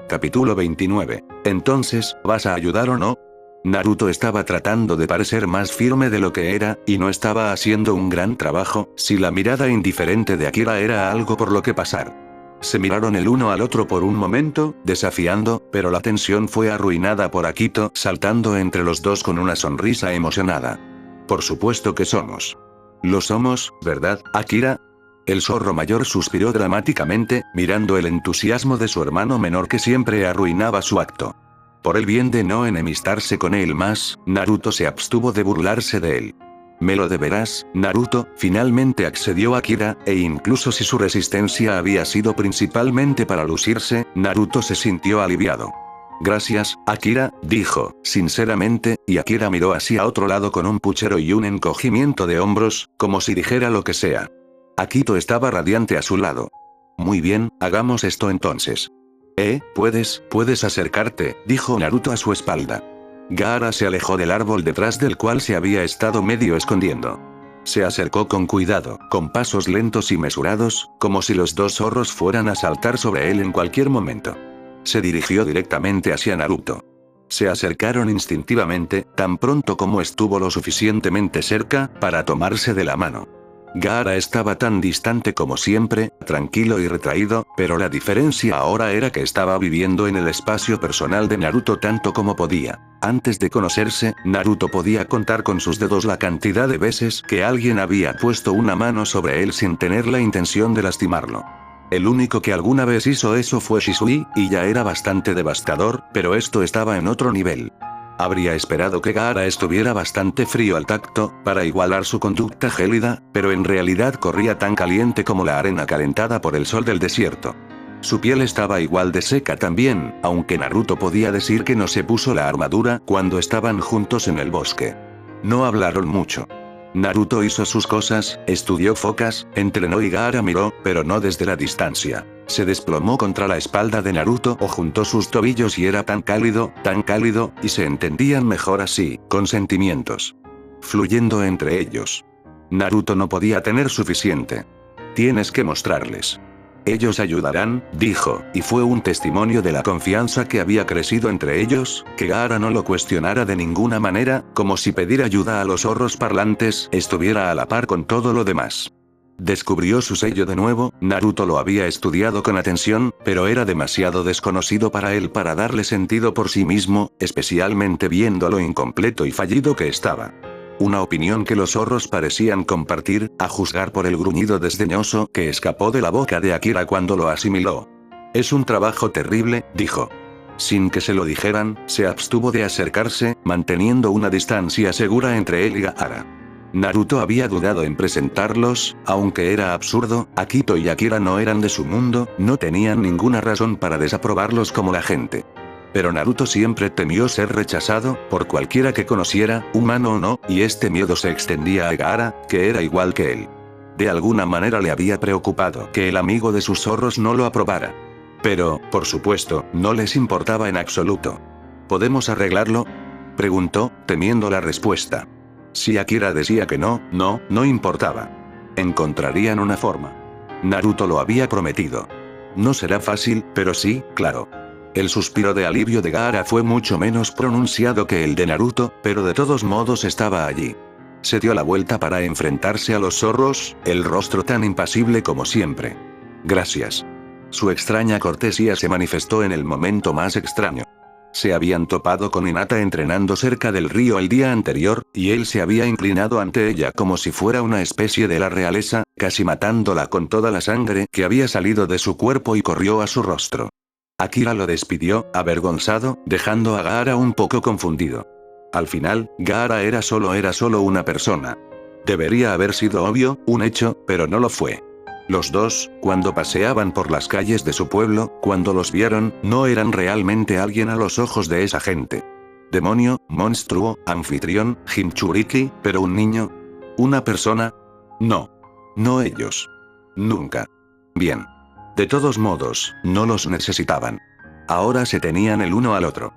Capítulo 29. Entonces, ¿vas a ayudar o no? Naruto estaba tratando de parecer más firme de lo que era, y no estaba haciendo un gran trabajo, si la mirada indiferente de Akira era algo por lo que pasar. Se miraron el uno al otro por un momento, desafiando, pero la tensión fue arruinada por Akito saltando entre los dos con una sonrisa emocionada. Por supuesto que somos. Lo somos, ¿verdad, Akira? El zorro mayor suspiró dramáticamente, mirando el entusiasmo de su hermano menor que siempre arruinaba su acto. Por el bien de no enemistarse con él más, Naruto se abstuvo de burlarse de él. ¿Me lo deberás, Naruto? Finalmente accedió Akira, e incluso si su resistencia había sido principalmente para lucirse, Naruto se sintió aliviado. Gracias, Akira, dijo, sinceramente, y Akira miró hacia otro lado con un puchero y un encogimiento de hombros, como si dijera lo que sea. Akito estaba radiante a su lado. Muy bien, hagamos esto entonces. Puedes acercarte, dijo Naruto a su espalda. Gaara se alejó del árbol detrás del cual se había estado medio escondiendo. Se acercó con cuidado, con pasos lentos y mesurados, como si los dos zorros fueran a saltar sobre él en cualquier momento. Se dirigió directamente hacia Naruto. Se acercaron instintivamente, tan pronto como estuvo lo suficientemente cerca, para tomarse de la mano. Gaara estaba tan distante como siempre, tranquilo y retraído, pero la diferencia ahora era que estaba viviendo en el espacio personal de Naruto tanto como podía. Antes de conocerse, Naruto podía contar con sus dedos la cantidad de veces que alguien había puesto una mano sobre él sin tener la intención de lastimarlo. El único que alguna vez hizo eso fue Shisui, y ya era bastante devastador, pero esto estaba en otro nivel. Habría esperado que Gaara estuviera bastante frío al tacto, para igualar su conducta gélida, pero en realidad corría tan caliente como la arena calentada por el sol del desierto. Su piel estaba igual de seca también, aunque Naruto podía decir que no se puso la armadura cuando estaban juntos en el bosque. No hablaron mucho. Naruto hizo sus cosas, estudió focas, entrenó y Gaara miró, pero no desde la distancia. Se desplomó contra la espalda de Naruto o juntó sus tobillos y era tan cálido, y se entendían mejor así, con sentimientos fluyendo entre ellos. Naruto no podía tener suficiente. Tienes que mostrarles. Ellos ayudarán, dijo, y fue un testimonio de la confianza que había crecido entre ellos, que Gaara no lo cuestionara de ninguna manera, como si pedir ayuda a los zorros parlantes estuviera a la par con todo lo demás. Descubrió su sello de nuevo, Naruto lo había estudiado con atención, pero era demasiado desconocido para él para darle sentido por sí mismo, especialmente viendo lo incompleto y fallido que estaba. Una opinión que los zorros parecían compartir, a juzgar por el gruñido desdeñoso que escapó de la boca de Akira cuando lo asimiló. Es un trabajo terrible, dijo. Sin que se lo dijeran, se abstuvo de acercarse, manteniendo una distancia segura entre él y Gaara. Naruto había dudado en presentarlos, aunque era absurdo, Akito y Akira no eran de su mundo, no tenían ninguna razón para desaprobarlos como la gente. Pero Naruto siempre temió ser rechazado, por cualquiera que conociera, humano o no, y este miedo se extendía a Gaara, que era igual que él. De alguna manera le había preocupado que el amigo de sus zorros no lo aprobara. Pero, por supuesto, no les importaba en absoluto. ¿Podemos arreglarlo?, preguntó, temiendo la respuesta. Si Akira decía que no importaba. Encontrarían una forma. Naruto lo había prometido. No será fácil, pero sí, claro. El suspiro de alivio de Gaara fue mucho menos pronunciado que el de Naruto, pero de todos modos estaba allí. Se dio la vuelta para enfrentarse a los zorros, el rostro tan impasible como siempre. Gracias. Su extraña cortesía se manifestó en el momento más extraño. Se habían topado con Hinata entrenando cerca del río el día anterior, y él se había inclinado ante ella como si fuera una especie de la realeza, casi matándola con toda la sangre que había salido de su cuerpo y corrió a su rostro. Akira lo despidió, avergonzado, dejando a Gaara un poco confundido. Al final, Gaara era solo una persona. Debería haber sido obvio, un hecho, pero no lo fue. Los dos, cuando paseaban por las calles de su pueblo, cuando los vieron, no eran realmente alguien a los ojos de esa gente. Demonio, monstruo, anfitrión, Jinchuriki, pero un niño. ¿Una persona? No. No ellos. Nunca. Bien. De todos modos, no los necesitaban. Ahora se tenían el uno al otro.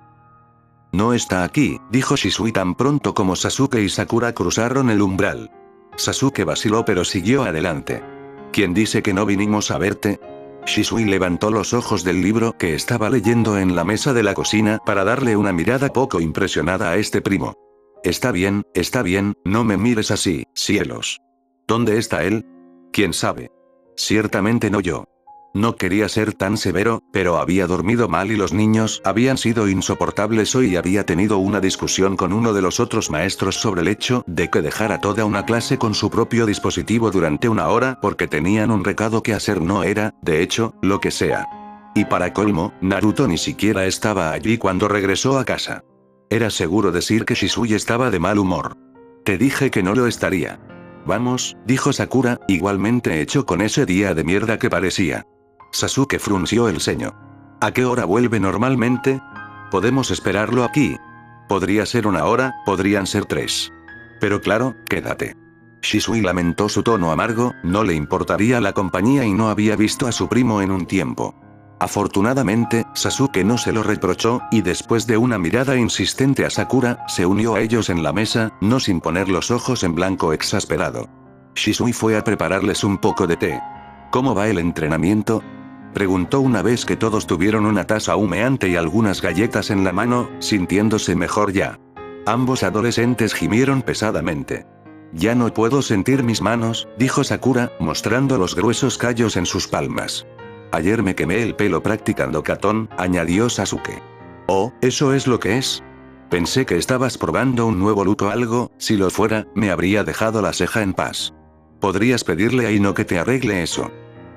No está aquí, dijo Shisui tan pronto como Sasuke y Sakura cruzaron el umbral. Sasuke vaciló pero siguió adelante. ¿Quién dice que no vinimos a verte? Shisui levantó los ojos del libro que estaba leyendo en la mesa de la cocina para darle una mirada poco impresionada a este primo. Está bien, no me mires así, cielos. ¿Dónde está él? ¿Quién sabe? Ciertamente no yo. No quería ser tan severo, pero había dormido mal y los niños habían sido insoportables hoy y había tenido una discusión con uno de los otros maestros sobre el hecho de que dejara toda una clase con su propio dispositivo durante una hora porque tenían un recado que hacer, no era, de hecho, lo que sea. Y para colmo, Naruto ni siquiera estaba allí cuando regresó a casa. Era seguro decir que Shisui estaba de mal humor. Te dije que no lo estaría. Vamos, dijo Sakura, igualmente hecho con ese día de mierda que parecía. Sasuke frunció el ceño. ¿A qué hora vuelve normalmente? Podemos esperarlo aquí. Podría ser 1 hora, podrían ser 3. Pero claro, quédate. Shisui lamentó su tono amargo, no le importaría la compañía y no había visto a su primo en un tiempo. Afortunadamente, Sasuke no se lo reprochó, y después de una mirada insistente a Sakura, se unió a ellos en la mesa, no sin poner los ojos en blanco exasperado. Shisui fue a prepararles un poco de té. ¿Cómo va el entrenamiento? Preguntó una vez que todos tuvieron una taza humeante y algunas galletas en la mano, sintiéndose mejor ya. Ambos adolescentes gimieron pesadamente. Ya no puedo sentir mis manos, dijo Sakura, mostrando los gruesos callos en sus palmas. Ayer me quemé el pelo practicando katón, añadió Sasuke. Oh, ¿eso es lo que es? Pensé que estabas probando un nuevo look o algo, si lo fuera, me habría dejado la ceja en paz. Podrías pedirle a Ino que te arregle eso.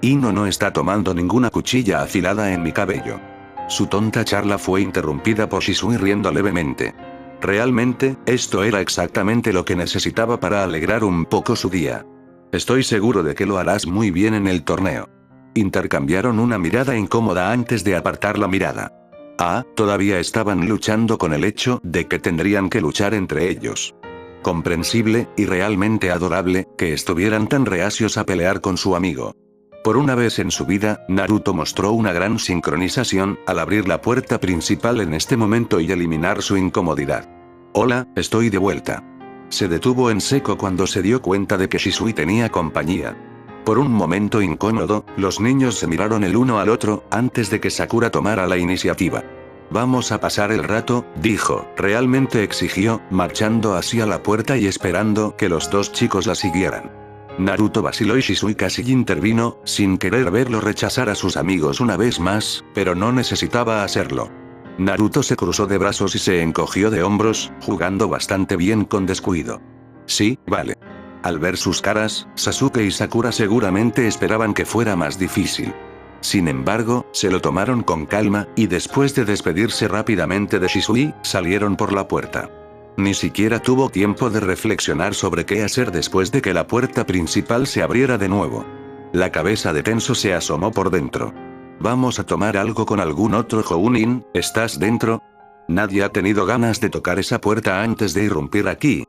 Ino no está tomando ninguna cuchilla afilada en mi cabello. Su tonta charla fue interrumpida por Shisui riendo levemente. Realmente, esto era exactamente lo que necesitaba para alegrar un poco su día. Estoy seguro de que lo harás muy bien en el torneo. Intercambiaron una mirada incómoda antes de apartar la mirada. Todavía estaban luchando con el hecho de que tendrían que luchar entre ellos. Comprensible, y realmente adorable, que estuvieran tan reacios a pelear con su amigo. Por una vez en su vida, Naruto mostró una gran sincronización, al abrir la puerta principal en este momento y eliminar su incomodidad. Hola, estoy de vuelta. Se detuvo en seco cuando se dio cuenta de que Shisui tenía compañía. Por un momento incómodo, los niños se miraron el uno al otro, antes de que Sakura tomara la iniciativa. Vamos a pasar el rato, dijo, realmente exigió, marchando hacia la puerta y esperando que los dos chicos la siguieran. Naruto vaciló y Shisui casi intervino, sin querer verlo rechazar a sus amigos una vez más, pero no necesitaba hacerlo. Naruto se cruzó de brazos y se encogió de hombros, jugando bastante bien con descuido. Sí, vale. Al ver sus caras, Sasuke y Sakura seguramente esperaban que fuera más difícil. Sin embargo, se lo tomaron con calma, y después de despedirse rápidamente de Shisui, salieron por la puerta. Ni siquiera tuvo tiempo de reflexionar sobre qué hacer después de que la puerta principal se abriera de nuevo. La cabeza de Tenso se asomó por dentro. ¿Vamos a tomar algo con algún otro Jounin? ¿Estás dentro? Nadie ha tenido ganas de tocar esa puerta antes de irrumpir aquí.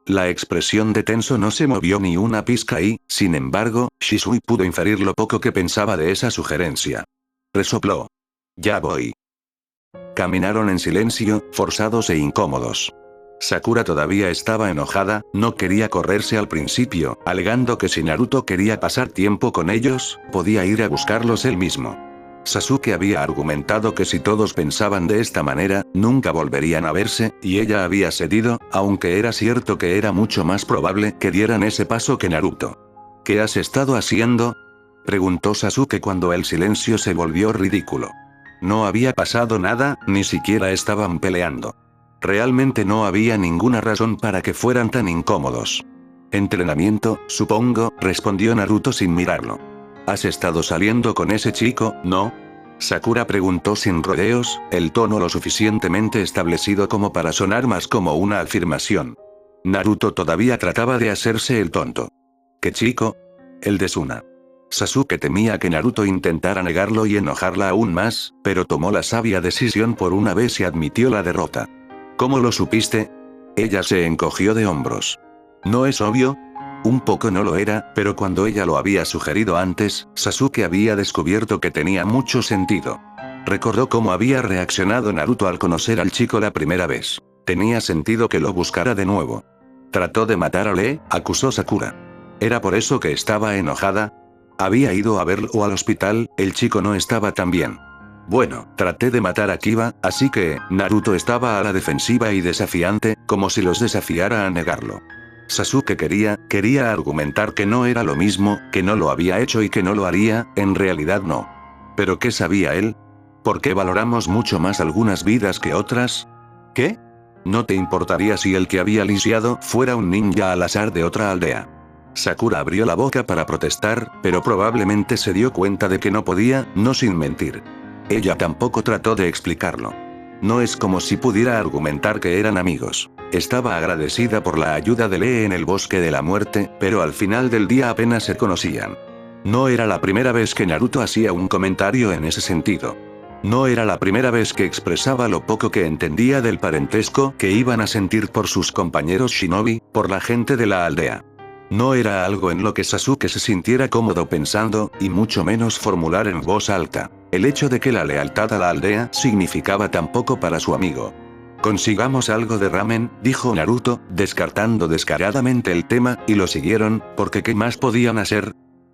La expresión de Tenso no se movió ni una pizca y, sin embargo, Shisui pudo inferir lo poco que pensaba de esa sugerencia. Resopló. Ya voy. Caminaron en silencio, forzados e incómodos. Sakura todavía estaba enojada, no quería correrse al principio, alegando que si Naruto quería pasar tiempo con ellos, podía ir a buscarlos él mismo. Sasuke había argumentado que si todos pensaban de esta manera, nunca volverían a verse, y ella había cedido, aunque era cierto que era mucho más probable que dieran ese paso que Naruto. ¿Qué has estado haciendo?, preguntó Sasuke cuando el silencio se volvió ridículo. No había pasado nada, ni siquiera estaban peleando. Realmente no había ninguna razón para que fueran tan incómodos. Entrenamiento, supongo, respondió Naruto sin mirarlo. ¿Has estado saliendo con ese chico, no? Sakura preguntó sin rodeos, el tono lo suficientemente establecido como para sonar más como una afirmación. Naruto todavía trataba de hacerse el tonto. ¿Qué chico? El de Suna. Sasuke temía que Naruto intentara negarlo y enojarla aún más, pero tomó la sabia decisión por una vez y admitió la derrota. ¿Cómo lo supiste? Ella se encogió de hombros. ¿No es obvio? Un poco no lo era, pero cuando ella lo había sugerido antes, Sasuke había descubierto que tenía mucho sentido. Recordó cómo había reaccionado Naruto al conocer al chico la primera vez. Tenía sentido que lo buscara de nuevo. ¿Trató de matar a Lee?, acusó Sakura. ¿Era por eso que estaba enojada? Había ido a verlo al hospital, el chico no estaba tan bien. Bueno, traté de matar a Kiba, así que, Naruto estaba a la defensiva y desafiante, como si los desafiara a negarlo. Sasuke quería argumentar que no era lo mismo, que no lo había hecho y que no lo haría, en realidad no. ¿Pero qué sabía él? ¿Por qué valoramos mucho más algunas vidas que otras? ¿Qué? ¿No te importaría si el que había lisiado fuera un ninja al azar de otra aldea? Sakura abrió la boca para protestar, pero probablemente se dio cuenta de que no podía, no sin mentir. Ella tampoco trató de explicarlo. No es como si pudiera argumentar que eran amigos. Estaba agradecida por la ayuda de Lee en el bosque de la muerte, pero al final del día apenas se conocían. No era la primera vez que Naruto hacía un comentario en ese sentido. No era la primera vez que expresaba lo poco que entendía del parentesco que iban a sentir por sus compañeros shinobi, por la gente de la aldea. No era algo en lo que Sasuke se sintiera cómodo pensando, y mucho menos formular en voz alta. El hecho de que la lealtad a la aldea significaba tan poco para su amigo. Consigamos algo de ramen, dijo Naruto, descartando descaradamente el tema, y lo siguieron, porque ¿qué más podían hacer?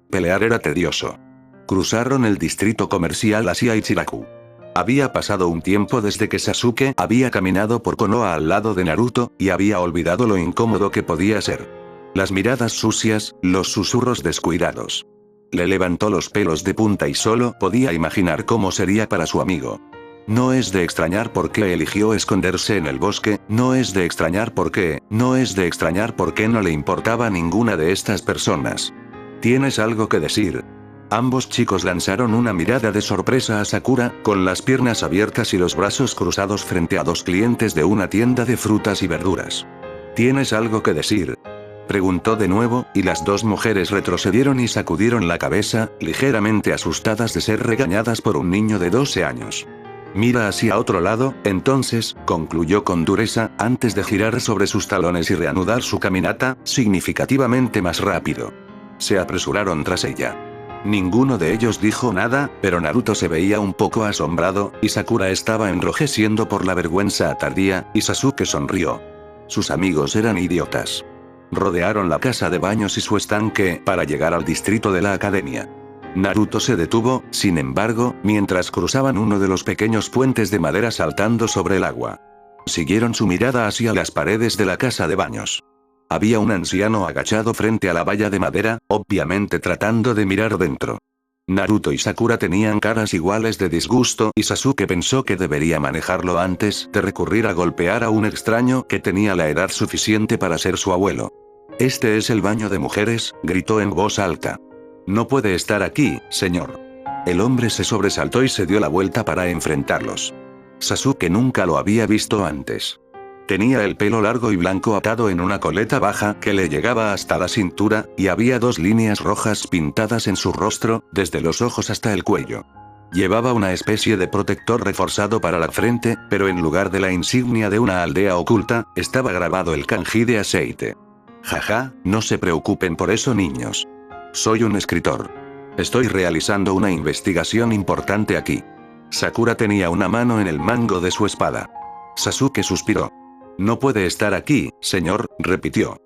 Pelear era tedioso. Cruzaron el distrito comercial hacia Ichiraku. Había pasado un tiempo desde que Sasuke había caminado por Konoha al lado de Naruto, y había olvidado lo incómodo que podía ser. Las miradas sucias, los susurros descuidados. Le levantó los pelos de punta y solo podía imaginar cómo sería para su amigo. No es de extrañar por qué eligió esconderse en el bosque, no es de extrañar por qué no le importaba ninguna de estas personas. ¿Tienes algo que decir? Ambos chicos lanzaron una mirada de sorpresa a Sakura, con las piernas abiertas y los brazos cruzados frente a dos clientes de una tienda de frutas y verduras. ¿Tienes algo que decir? Preguntó de nuevo, y las dos mujeres retrocedieron y sacudieron la cabeza, ligeramente asustadas de ser regañadas por un niño de 12 años. Mira hacia otro lado, entonces, concluyó con dureza, antes de girar sobre sus talones y reanudar su caminata, significativamente más rápido. Se apresuraron tras ella. Ninguno de ellos dijo nada, pero Naruto se veía un poco asombrado, y Sakura estaba enrojeciendo por la vergüenza tardía, y Sasuke sonrió. Sus amigos eran idiotas. Rodearon la casa de baños y su estanque para llegar al distrito de la academia. Naruto se detuvo, sin embargo, mientras cruzaban uno de los pequeños puentes de madera saltando sobre el agua. Siguieron su mirada hacia las paredes de la casa de baños. Había un anciano agachado frente a la valla de madera, obviamente tratando de mirar dentro. Naruto y Sakura tenían caras iguales de disgusto y Sasuke pensó que debería manejarlo antes de recurrir a golpear a un extraño que tenía la edad suficiente para ser su abuelo. «Este es el baño de mujeres», gritó en voz alta. «No puede estar aquí, señor». El hombre se sobresaltó y se dio la vuelta para enfrentarlos. Sasuke nunca lo había visto antes. Tenía el pelo largo y blanco atado en una coleta baja que le llegaba hasta la cintura, y había dos líneas rojas pintadas en su rostro, desde los ojos hasta el cuello. Llevaba una especie de protector reforzado para la frente, pero en lugar de la insignia de una aldea oculta, estaba grabado el kanji de aceite. Jaja, no se preocupen por eso, niños. Soy un escritor. Estoy realizando una investigación importante aquí. Sakura tenía una mano en el mango de su espada. Sasuke suspiró. «No puede estar aquí, señor», repitió.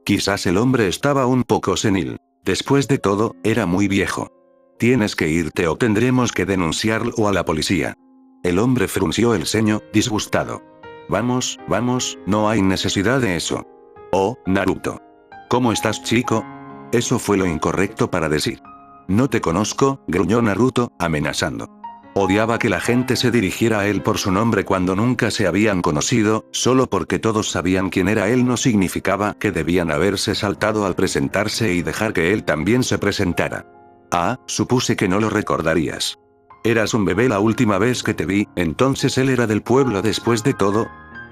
Quizás el hombre estaba un poco senil. Después de todo, era muy viejo. «Tienes que irte o tendremos que denunciarlo a la policía». El hombre frunció el ceño, disgustado. «Vamos, vamos, no hay necesidad de eso». «Oh, Naruto. ¿Cómo estás, chico?» Eso fue lo incorrecto para decir. «No te conozco», gruñó Naruto, amenazando. Odiaba que la gente se dirigiera a él por su nombre cuando nunca se habían conocido, solo porque todos sabían quién era él no significaba que debían haberse saltado al presentarse y dejar que él también se presentara. «Ah, supuse que no lo recordarías. Eras un bebé la última vez que te vi, entonces él era del pueblo después de todo».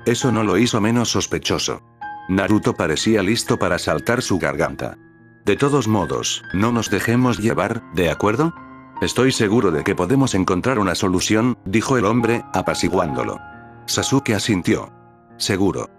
Eso no lo hizo menos sospechoso. Naruto parecía listo para saltar su garganta. «De todos modos, no nos dejemos llevar, ¿de acuerdo? Estoy seguro de que podemos encontrar una solución», dijo el hombre, apaciguándolo. Sasuke asintió. «Seguro.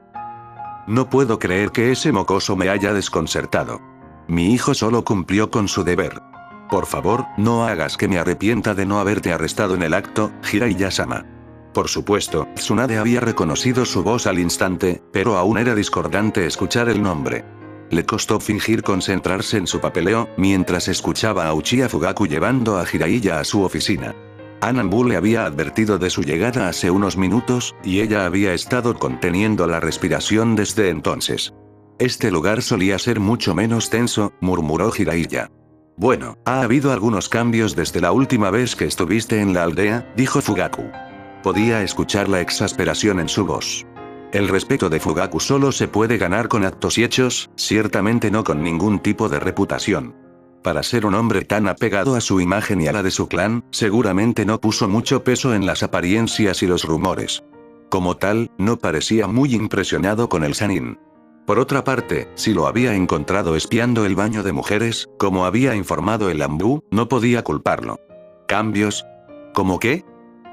No puedo creer que ese mocoso me haya desconcertado. Mi hijo solo cumplió con su deber. Por favor, no hagas que me arrepienta de no haberte arrestado en el acto, Jiraiya-sama». Por supuesto, Tsunade había reconocido su voz al instante, pero aún era discordante escuchar el nombre. Le costó fingir concentrarse en su papeleo, mientras escuchaba a Uchiha Fugaku llevando a Jiraiya a su oficina. Ananbu le había advertido de su llegada hace unos minutos, y ella había estado conteniendo la respiración desde entonces. Este lugar solía ser mucho menos tenso, murmuró Jiraiya. Bueno, ha habido algunos cambios desde la última vez que estuviste en la aldea, dijo Fugaku. Podía escuchar la exasperación en su voz. El respeto de Fugaku solo se puede ganar con actos y hechos, ciertamente no con ningún tipo de reputación. Para ser un hombre tan apegado a su imagen y a la de su clan, seguramente no puso mucho peso en las apariencias y los rumores. Como tal, no parecía muy impresionado con el Sannin. Por otra parte, si lo había encontrado espiando el baño de mujeres, como había informado el Anbu, no podía culparlo. ¿Cambios? ¿Cómo qué?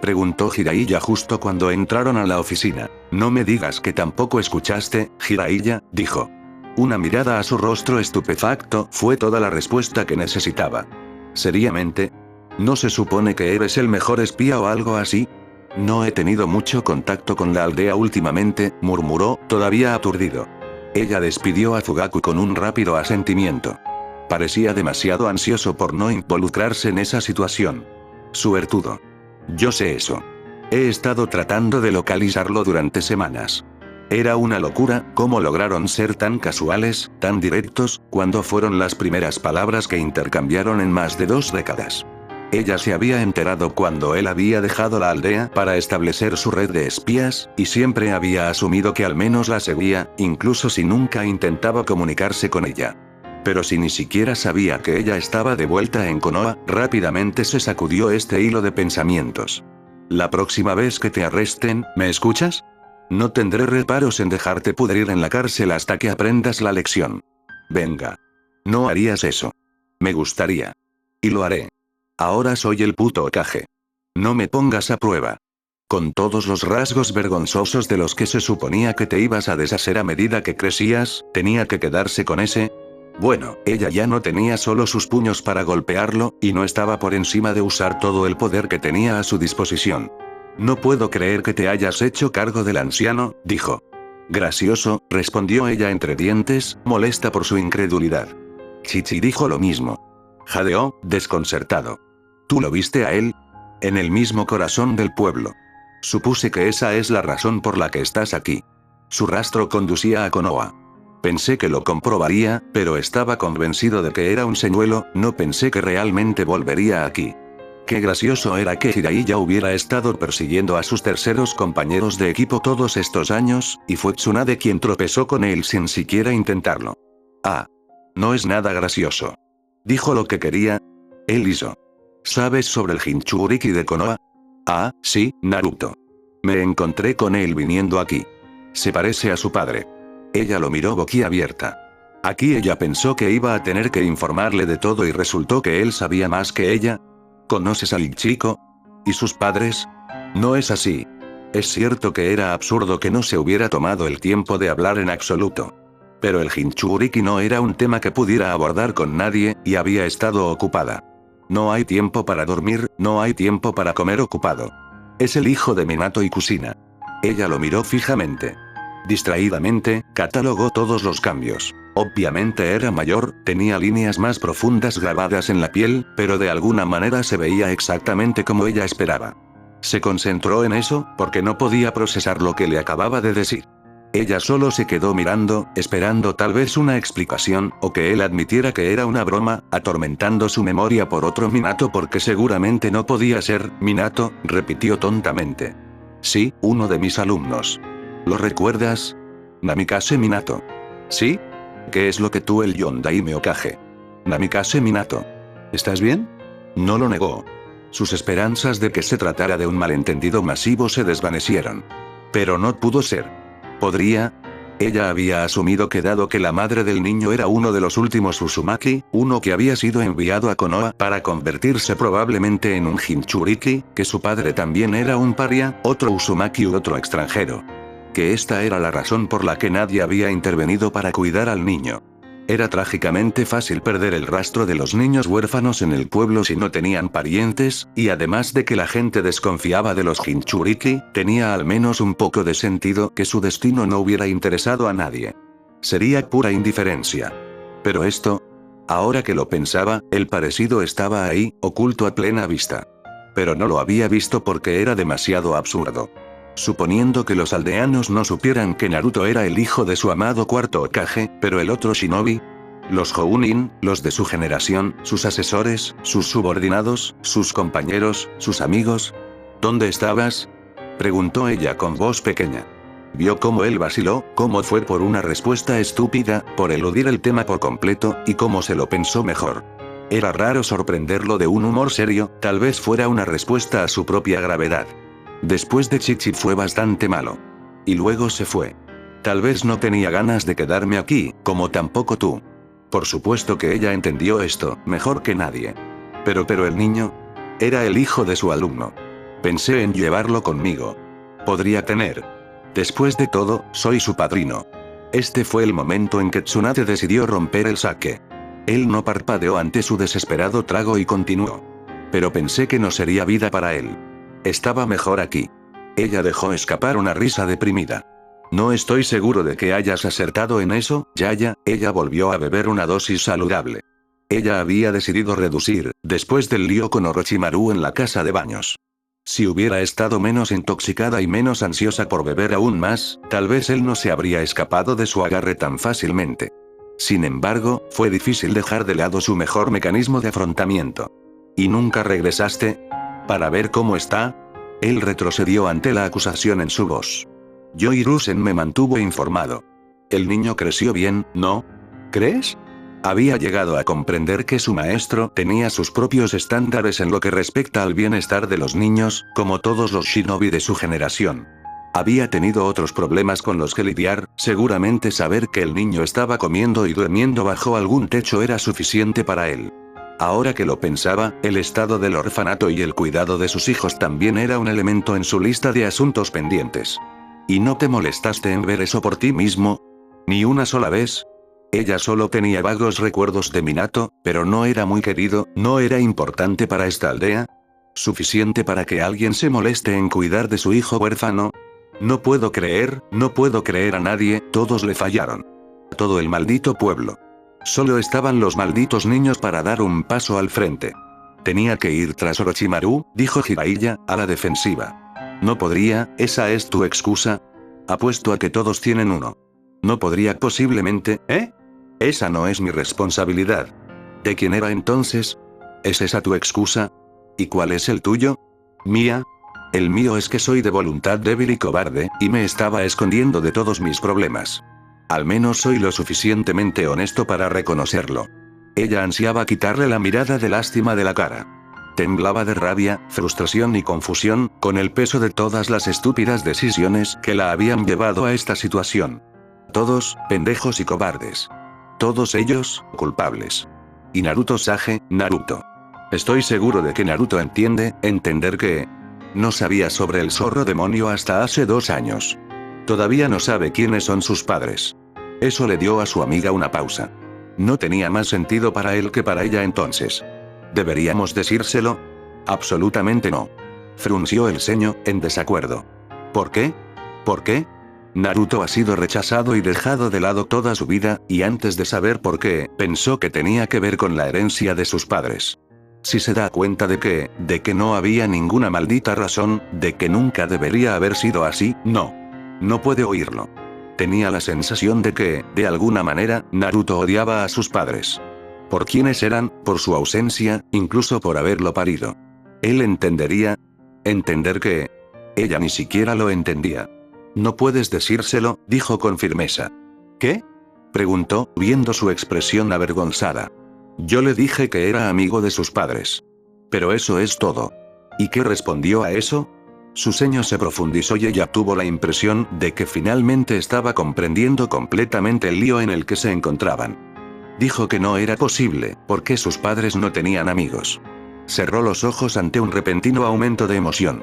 Preguntó Jiraiya justo cuando entraron a la oficina. No me digas que tampoco escuchaste, Jiraiya, dijo. Una mirada a su rostro estupefacto fue toda la respuesta que necesitaba. ¿Seriamente? ¿No se supone que eres el mejor espía o algo así? No he tenido mucho contacto con la aldea últimamente, murmuró, todavía aturdido. Ella despidió a Fugaku con un rápido asentimiento. Parecía demasiado ansioso por no involucrarse en esa situación. Suertudo. Yo sé eso. He estado tratando de localizarlo durante semanas. Era una locura cómo lograron ser tan casuales, tan directos, cuando fueron las primeras palabras que intercambiaron en más de 2 décadas. Ella se había enterado cuando él había dejado la aldea para establecer su red de espías, y siempre había asumido que al menos la seguía, incluso si nunca intentaba comunicarse con ella. Pero si ni siquiera sabía que ella estaba de vuelta en Konoha, rápidamente se sacudió este hilo de pensamientos. La próxima vez que te arresten, ¿me escuchas? No tendré reparos en dejarte pudrir en la cárcel hasta que aprendas la lección. Venga. No harías eso. Me gustaría. Y lo haré. Ahora soy el puto Hokage. No me pongas a prueba. Con todos los rasgos vergonzosos de los que se suponía que te ibas a deshacer a medida que crecías, ¿tenía que quedarse con ese? Bueno, ella ya no tenía solo sus puños para golpearlo, y no estaba por encima de usar todo el poder que tenía a su disposición. No puedo creer que te hayas hecho cargo del anciano, dijo. Gracioso, respondió ella entre dientes, molesta por su incredulidad. Chichi dijo lo mismo. Jadeó, desconcertado. ¿Tú lo viste a él? En el mismo corazón del pueblo. Supuse que esa es la razón por la que estás aquí. Su rastro conducía a Konoha. Pensé que lo comprobaría, pero estaba convencido de que era un señuelo, no pensé que realmente volvería aquí. Qué gracioso era que Jiraiya hubiera estado persiguiendo a sus terceros compañeros de equipo todos estos años, y fue Tsunade quien tropezó con él sin siquiera intentarlo. Ah. No es nada gracioso. Dijo lo que quería. Él hizo. ¿Sabes sobre el Jinchuriki de Konoha? Ah, sí, Naruto. Me encontré con él viniendo aquí. Se parece a su padre. Ella lo miró boquiabierta. Aquí ella pensó que iba a tener que informarle de todo y resultó que él sabía más que ella. ¿Conoces al chico? ¿Y sus padres? No es así. Es cierto que era absurdo que no se hubiera tomado el tiempo de hablar en absoluto. Pero el Jinchuriki no era un tema que pudiera abordar con nadie, y había estado ocupada. No hay tiempo para dormir, no hay tiempo para comer ocupado. Es el hijo de Minato y Kusina. Ella lo miró fijamente. Distraídamente, catalogó todos los cambios. Obviamente era mayor, tenía líneas más profundas grabadas en la piel, pero de alguna manera se veía exactamente como ella esperaba. Se concentró en eso, porque no podía procesar lo que le acababa de decir. Ella solo se quedó mirando, esperando tal vez una explicación, o que él admitiera que era una broma, atormentando su memoria por otro Minato porque seguramente no podía ser. Minato, repitió tontamente. Sí, uno de mis alumnos. ¿Lo recuerdas? Namikaze Minato. ¿Sí? ¿Qué es lo que tú el Yondaime Hokage? Namikaze Minato. ¿Estás bien? No lo negó. Sus esperanzas de que se tratara de un malentendido masivo se desvanecieron. Pero no pudo ser. ¿Podría? Ella había asumido que dado que la madre del niño era uno de los últimos Uzumaki, uno que había sido enviado a Konoha para convertirse probablemente en un Jinchuriki, que su padre también era un paria, otro Uzumaki u otro extranjero. Que esta era la razón por la que nadie había intervenido para cuidar al niño. Era trágicamente fácil perder el rastro de los niños huérfanos en el pueblo si no tenían parientes, y además de que la gente desconfiaba de los Jinchuriki, tenía al menos un poco de sentido que su destino no hubiera interesado a nadie. Sería pura indiferencia. Pero esto... Ahora que lo pensaba, el parecido estaba ahí, oculto a plena vista. Pero no lo había visto porque era demasiado absurdo. Suponiendo que los aldeanos no supieran que Naruto era el hijo de su amado cuarto Hokage, pero el otro shinobi... Los Jounin, los de su generación, sus asesores, sus subordinados, sus compañeros, sus amigos. ¿Dónde estabas?, preguntó ella con voz pequeña. Vio cómo él vaciló, cómo fue por una respuesta estúpida, por eludir el tema por completo, y cómo se lo pensó mejor. Era raro sorprenderlo de un humor serio, tal vez fuera una respuesta a su propia gravedad. Después de Chichi fue bastante malo. Y luego se fue. Tal vez no tenía ganas de quedarme aquí, como tampoco tú. Por supuesto que ella entendió esto, mejor que nadie. Pero el niño... Era el hijo de su alumno. Pensé en llevarlo conmigo. Podría tener... Después de todo, soy su padrino. Este fue el momento en que Tsunade decidió romper el saque. Él no parpadeó ante su desesperado trago y continuó. Pero pensé que no sería vida para él. Estaba mejor aquí. Ella dejó escapar una risa deprimida. No estoy seguro de que hayas acertado en eso, Yaya. Ella volvió a beber una dosis saludable. Ella había decidido reducir, después del lío con Orochimaru en la casa de baños. Si hubiera estado menos intoxicada y menos ansiosa por beber aún más, tal vez él no se habría escapado de su agarre tan fácilmente. Sin embargo, fue difícil dejar de lado su mejor mecanismo de afrontamiento. ¿Y nunca regresaste? ¿Para ver cómo está? Él retrocedió ante la acusación en su voz. Yoirusen me mantuvo informado. El niño creció bien, ¿no? ¿Crees? Había llegado a comprender que su maestro tenía sus propios estándares en lo que respecta al bienestar de los niños, como todos los shinobi de su generación. Había tenido otros problemas con los que lidiar, seguramente saber que el niño estaba comiendo y durmiendo bajo algún techo era suficiente para él. Ahora que lo pensaba, el estado del orfanato y el cuidado de sus hijos también era un elemento en su lista de asuntos pendientes. ¿Y no te molestaste en ver eso por ti mismo? ¿Ni una sola vez? Ella solo tenía vagos recuerdos de Minato, pero no era muy querido, no era importante para esta aldea. ¿Suficiente para que alguien se moleste en cuidar de su hijo huérfano? No puedo creer a nadie, todos le fallaron. A todo el maldito pueblo. Solo estaban los malditos niños para dar un paso al frente. Tenía que ir tras Orochimaru, dijo Jiraiya, a la defensiva. No podría, esa es tu excusa. Apuesto a que todos tienen uno. No podría posiblemente, ¿eh? Esa no es mi responsabilidad. ¿De quién era entonces? ¿Es esa tu excusa? ¿Y cuál es el tuyo? ¿Mía? El mío es que soy de voluntad débil y cobarde, y me estaba escondiendo de todos mis problemas. Al menos soy lo suficientemente honesto para reconocerlo. Ella ansiaba quitarle la mirada de lástima de la cara. Temblaba de rabia, frustración y confusión, con el peso de todas las estúpidas decisiones que la habían llevado a esta situación. Todos, pendejos y cobardes. Todos ellos, culpables. Y Naruto Sage, Naruto. Estoy seguro de que Naruto entender que... No sabía sobre el zorro demonio hasta hace 2 años. Todavía no sabe quiénes son sus padres. Eso le dio a su amiga una pausa. No tenía más sentido para él que para ella entonces. ¿Deberíamos decírselo? Absolutamente no. Frunció el ceño, en desacuerdo. ¿Por qué? ¿Por qué? Naruto ha sido rechazado y dejado de lado toda su vida, y antes de saber por qué, pensó que tenía que ver con la herencia de sus padres. Si se da cuenta de que no había ninguna maldita razón, de que nunca debería haber sido así, no puede oírlo. Tenía la sensación de que, de alguna manera, Naruto odiaba a sus padres. Por quiénes eran, por su ausencia, incluso por haberlo parido. Él entendería. Entender que... Ella ni siquiera lo entendía. No puedes decírselo, dijo con firmeza. ¿Qué? Preguntó, viendo su expresión avergonzada. Yo le dije que era amigo de sus padres. Pero eso es todo. ¿Y qué respondió a eso? Su ceño se profundizó y ella tuvo la impresión de que finalmente estaba comprendiendo completamente el lío en el que se encontraban. Dijo que no era posible, porque sus padres no tenían amigos. Cerró los ojos ante un repentino aumento de emoción.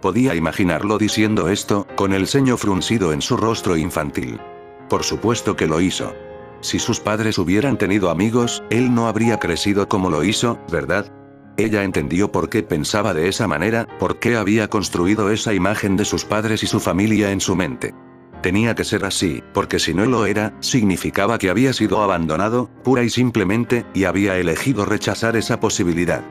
Podía imaginarlo diciendo esto, con el ceño fruncido en su rostro infantil. Por supuesto que lo hizo. Si sus padres hubieran tenido amigos, él no habría crecido como lo hizo, ¿verdad? Ella entendió por qué pensaba de esa manera, por qué había construido esa imagen de sus padres y su familia en su mente. Tenía que ser así, porque si no lo era, significaba que había sido abandonado, pura y simplemente, y había elegido rechazar esa posibilidad.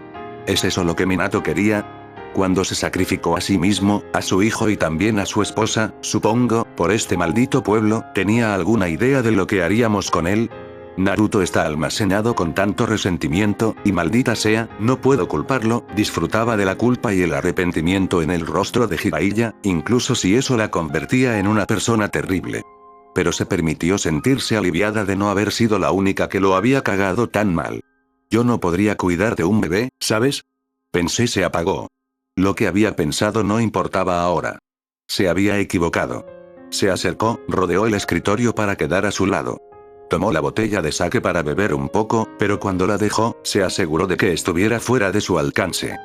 ¿Es eso lo que Minato quería? Cuando se sacrificó a sí mismo, a su hijo y también a su esposa, supongo, por este maldito pueblo, ¿tenía alguna idea de lo que haríamos con él? Naruto está almacenado con tanto resentimiento, y maldita sea, no puedo culparlo, disfrutaba de la culpa y el arrepentimiento en el rostro de Jiraiya, incluso si eso la convertía en una persona terrible. Pero se permitió sentirse aliviada de no haber sido la única que lo había cagado tan mal. Yo no podría cuidar de un bebé, ¿sabes? Pensé se apagó. Lo que había pensado no importaba ahora. Se había equivocado. Se acercó, rodeó el escritorio para quedar a su lado. Tomó la botella de sake para beber un poco, pero cuando la dejó, se aseguró de que estuviera fuera de su alcance.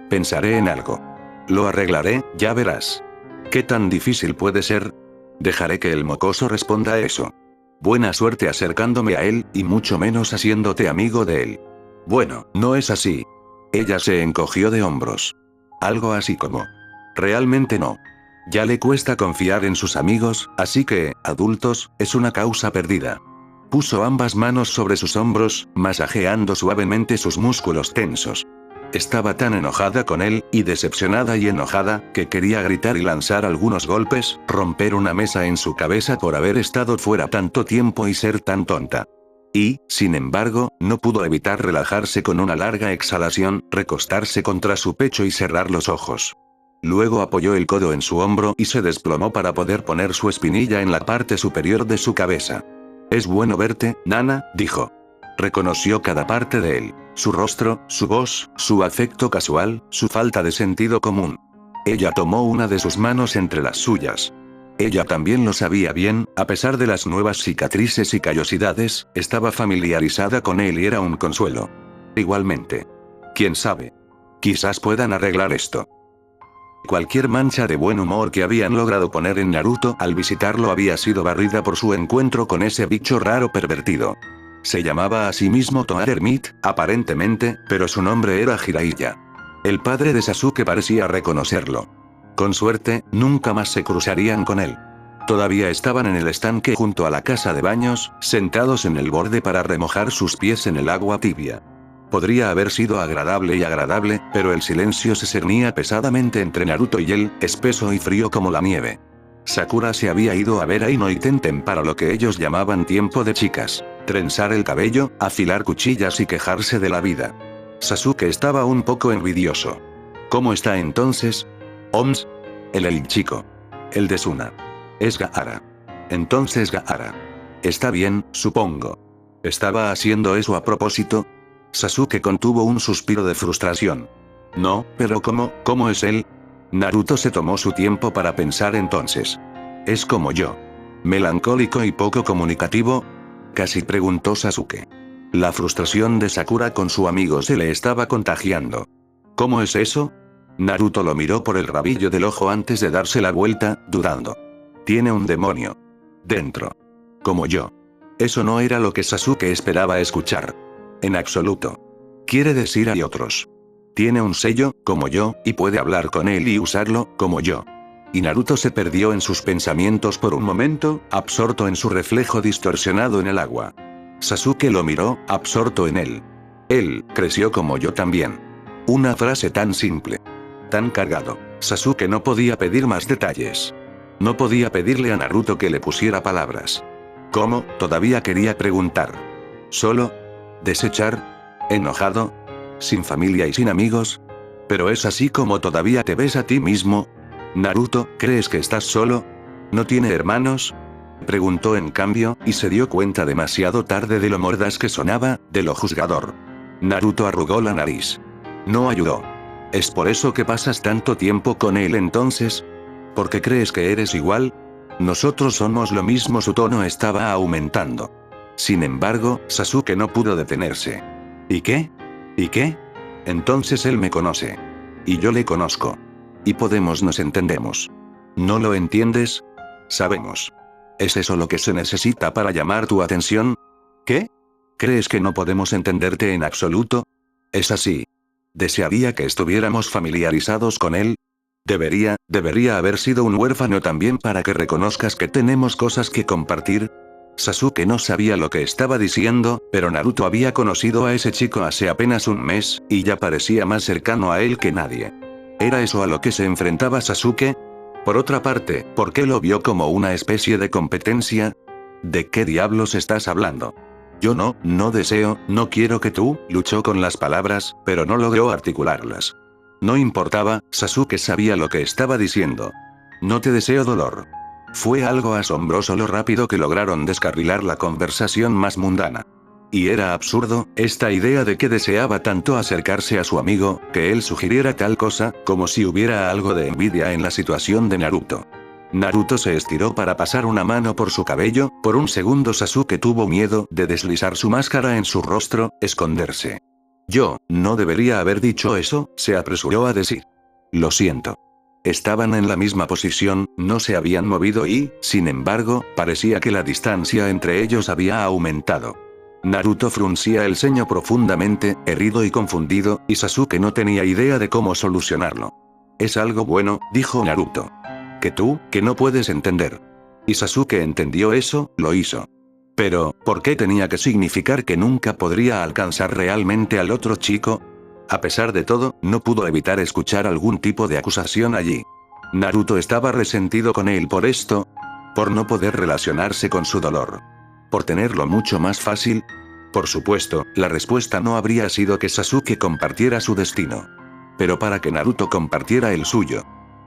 Pensaré en algo. Lo arreglaré, ya verás. ¿Qué tan difícil puede ser? Dejaré que el mocoso responda a eso. Buena suerte acercándome a él, y mucho menos haciéndote amigo de él. Bueno, no es así. Ella se encogió de hombros. Algo así como. Realmente no. Ya le cuesta confiar en sus amigos, así que, adultos, es una causa perdida. Puso ambas manos sobre sus hombros, masajeando suavemente sus músculos tensos. Estaba tan enojada con él, y decepcionada y enojada, que quería gritar y lanzar algunos golpes, romper una mesa en su cabeza por haber estado fuera tanto tiempo y ser tan tonta. Y, sin embargo, no pudo evitar relajarse con una larga exhalación, recostarse contra su pecho y cerrar los ojos. Luego apoyó el codo en su hombro y se desplomó para poder poner su espinilla en la parte superior de su cabeza. Es bueno verte, Nana, dijo. Reconoció cada parte de él, su rostro, su voz, su afecto casual, su falta de sentido común. Ella tomó una de sus manos entre las suyas. Ella también lo sabía bien, a pesar de las nuevas cicatrices y callosidades, estaba familiarizada con él y era un consuelo. Igualmente. ¿Quién sabe? Quizás puedan arreglar esto. Cualquier mancha de buen humor que habían logrado poner en Naruto al visitarlo había sido barrida por su encuentro con ese bicho raro pervertido. Se llamaba a sí mismo Toad-Hermit, aparentemente, pero su nombre era Jiraiya. El padre de Sasuke parecía reconocerlo. Con suerte, nunca más se cruzarían con él. Todavía estaban en el estanque junto a la casa de baños, sentados en el borde para remojar sus pies en el agua tibia. Podría haber sido agradable, pero el silencio se cernía pesadamente entre Naruto y él, espeso y frío como la nieve. Sakura se había ido a ver a Ino y Tenten para lo que ellos llamaban tiempo de chicas. Trenzar el cabello, afilar cuchillas y quejarse de la vida. Sasuke estaba un poco envidioso. ¿Cómo está entonces? Oms. El chico. El de Suna. Es Gaara. Entonces Gaara. Está bien, supongo. ¿Estaba haciendo eso a propósito? Sasuke contuvo un suspiro de frustración. No, pero ¿cómo es él? Naruto se tomó su tiempo para pensar entonces. Es como yo. ¿Melancólico y poco comunicativo? Casi preguntó Sasuke. La frustración de Sakura con su amigo se le estaba contagiando. ¿Cómo es eso? Naruto lo miró por el rabillo del ojo antes de darse la vuelta, dudando. Tiene un demonio. Dentro. Como yo. Eso no era lo que Sasuke esperaba escuchar. En absoluto. Quiere decir hay otros. Tiene un sello, como yo, y puede hablar con él y usarlo, como yo. Y Naruto se perdió en sus pensamientos por un momento, absorto en su reflejo distorsionado en el agua. Sasuke lo miró, absorto en él. Él creció como yo también. Una frase tan simple. Tan cargado. Sasuke no podía pedir más detalles. No podía pedirle a Naruto que le pusiera palabras. ¿Cómo? Todavía quería preguntar. Solo. ¿Desechar? ¿Enojado? ¿Sin familia y sin amigos? ¿Pero es así como todavía te ves a ti mismo? Naruto, ¿crees que estás solo? ¿No tiene hermanos? Preguntó en cambio, y se dio cuenta demasiado tarde de lo mordaz que sonaba, de lo juzgador. Naruto arrugó la nariz. No ayudó. ¿Es por eso que pasas tanto tiempo con él entonces? ¿Por qué crees que eres igual? Nosotros somos lo mismo. Su tono estaba aumentando. Sin embargo, Sasuke no pudo detenerse. ¿Y qué? ¿Y qué? Entonces él me conoce. Y yo le conozco. Y nos entendemos. ¿No lo entiendes? Sabemos. ¿Es eso lo que se necesita para llamar tu atención? ¿Qué? ¿Crees que no podemos entenderte en absoluto? Es así. ¿Desearía que estuviéramos familiarizados con él? Debería haber sido un huérfano también para que reconozcas que tenemos cosas que compartir. Sasuke no sabía lo que estaba diciendo, pero Naruto había conocido a ese chico hace apenas un mes, y ya parecía más cercano a él que nadie. ¿Era eso a lo que se enfrentaba Sasuke? Por otra parte, ¿por qué lo vio como una especie de competencia? ¿De qué diablos estás hablando? Yo no deseo, no quiero que tú, luchó con las palabras, pero no logró articularlas. No importaba, Sasuke sabía lo que estaba diciendo. No te deseo dolor. Fue algo asombroso lo rápido que lograron descarrilar la conversación más mundana. Y era absurdo, esta idea de que deseaba tanto acercarse a su amigo, que él sugiriera tal cosa, como si hubiera algo de envidia en la situación de Naruto. Naruto se estiró para pasar una mano por su cabello, por un segundo Sasuke tuvo miedo de deslizar su máscara en su rostro, esconderse. Yo, no debería haber dicho eso, se apresuró a decir. Lo siento. Estaban en la misma posición, no se habían movido y, sin embargo, parecía que la distancia entre ellos había aumentado. Naruto fruncía el ceño profundamente, herido y confundido, y Sasuke no tenía idea de cómo solucionarlo. Es algo bueno, dijo Naruto. Que no puedes entender. Y Sasuke entendió eso, lo hizo. Pero, ¿por qué tenía que significar que nunca podría alcanzar realmente al otro chico? A pesar de todo, no pudo evitar escuchar algún tipo de acusación allí. Naruto estaba resentido con él por esto, por no poder relacionarse con su dolor. Por tenerlo mucho más fácil. Por supuesto, la respuesta no habría sido que Sasuke compartiera su destino. Pero para que Naruto compartiera el suyo.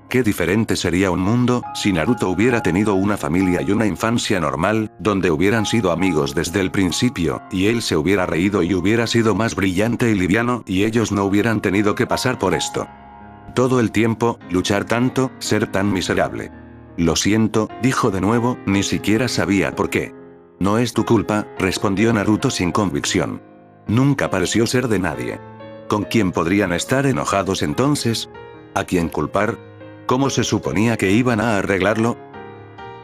Qué diferente sería un mundo, si Naruto hubiera tenido una familia y una infancia normal, donde hubieran sido amigos desde el principio, y él se hubiera reído y hubiera sido más brillante y liviano, y ellos no hubieran tenido que pasar por esto. Todo el tiempo, luchar tanto, ser tan miserable. Lo siento, dijo de nuevo, ni siquiera sabía por qué. No es tu culpa, respondió Naruto sin convicción. Nunca pareció ser de nadie. ¿Con quién podrían estar enojados entonces? ¿A quién culpar? ¿Cómo se suponía que iban a arreglarlo?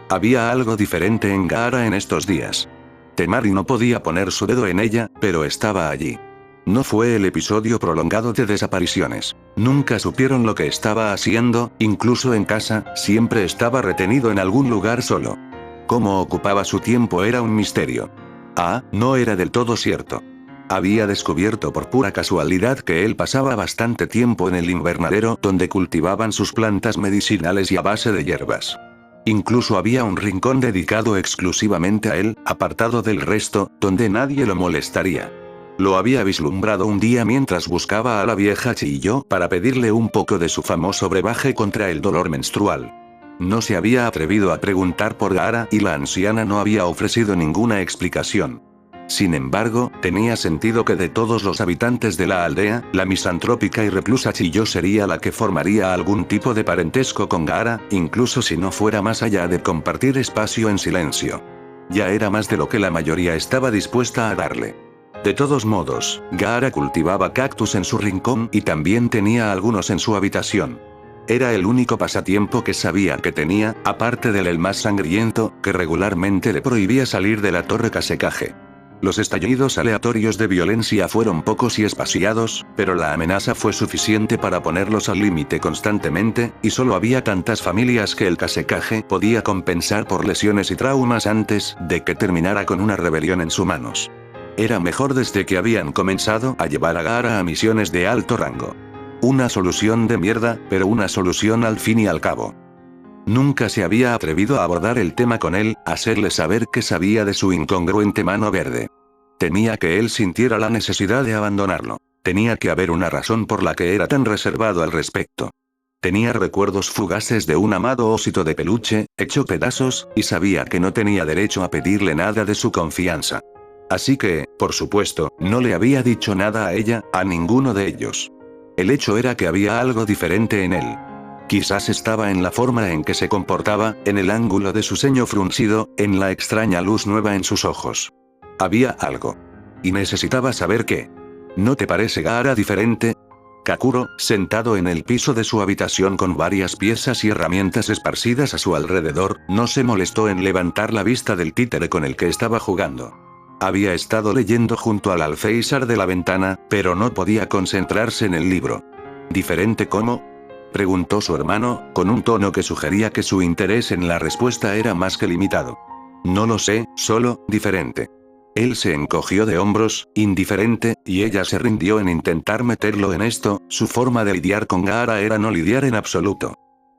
Había algo diferente en Gaara en estos días. Temari no podía poner su dedo en ella, pero estaba allí. No fue el episodio prolongado de desapariciones. Nunca supieron lo que estaba haciendo, incluso en casa, siempre estaba retenido en algún lugar solo. Cómo ocupaba su tiempo era un misterio. No era del todo cierto. Había descubierto por pura casualidad que él pasaba bastante tiempo en el invernadero donde cultivaban sus plantas medicinales y a base de hierbas. Incluso había un rincón dedicado exclusivamente a él, apartado del resto, donde nadie lo molestaría. Lo había vislumbrado un día mientras buscaba a la vieja Chiyo para pedirle un poco de su famoso brebaje contra el dolor menstrual. No se había atrevido a preguntar por Gaara y la anciana no había ofrecido ninguna explicación. Sin embargo, tenía sentido que de todos los habitantes de la aldea, la misantrópica y reclusa Chiyo sería la que formaría algún tipo de parentesco con Gaara, incluso si no fuera más allá de compartir espacio en silencio. Ya era más de lo que la mayoría estaba dispuesta a darle. De todos modos, Gaara cultivaba cactus en su rincón y también tenía algunos en su habitación. Era el único pasatiempo que sabía que tenía, aparte del el más sangriento, que regularmente le prohibía salir de la torre Kasekaje. Los estallidos aleatorios de violencia fueron pocos y espaciados, pero la amenaza fue suficiente para ponerlos al límite constantemente, y solo había tantas familias que el Kasekaje podía compensar por lesiones y traumas antes de que terminara con una rebelión en sus manos. Era mejor desde que habían comenzado a llevar a Gaara a misiones de alto rango. Una solución de mierda, pero una solución al fin y al cabo. Nunca se había atrevido a abordar el tema con él, hacerle saber que sabía de su incongruente mano verde. Temía que él sintiera la necesidad de abandonarlo. Tenía que haber una razón por la que era tan reservado al respecto. Tenía recuerdos fugaces de un amado osito de peluche, hecho pedazos, y sabía que no tenía derecho a pedirle nada de su confianza. Así que, por supuesto, no le había dicho nada a ella, a ninguno de ellos. El hecho era que había algo diferente en él. Quizás estaba en la forma en que se comportaba, en el ángulo de su ceño fruncido, en la extraña luz nueva en sus ojos. Había algo. Y necesitaba saber qué. ¿No te parece Gaara diferente? Kakuro, sentado en el piso de su habitación con varias piezas y herramientas esparcidas a su alrededor, no se molestó en levantar la vista del títere con el que estaba jugando. Había estado leyendo junto al alféizar de la ventana, pero no podía concentrarse en el libro. ¿Diferente cómo? preguntó su hermano, con un tono que sugería que su interés en la respuesta era más que limitado. No lo sé, solo, diferente. Él se encogió de hombros, indiferente, y ella se rindió en intentar meterlo en esto. Su forma de lidiar con Gaara era no lidiar en absoluto.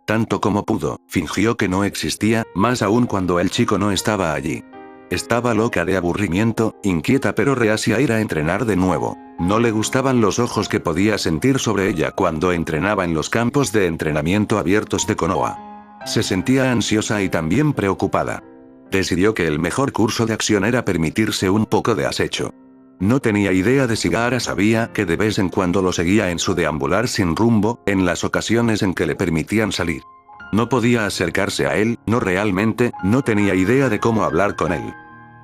Tanto como pudo, fingió que no existía, más aún cuando el chico no estaba allí. Estaba loca de aburrimiento, inquieta pero reacia a ir a entrenar de nuevo. No le gustaban los ojos que podía sentir sobre ella cuando entrenaba en los campos de entrenamiento abiertos de Konoha. Se sentía ansiosa y también preocupada. Decidió que el mejor curso de acción era permitirse un poco de acecho. No tenía idea de si Gaara sabía que de vez en cuando lo seguía en su deambular sin rumbo, en las ocasiones en que le permitían salir. No podía acercarse a él, no realmente, no tenía idea de cómo hablar con él.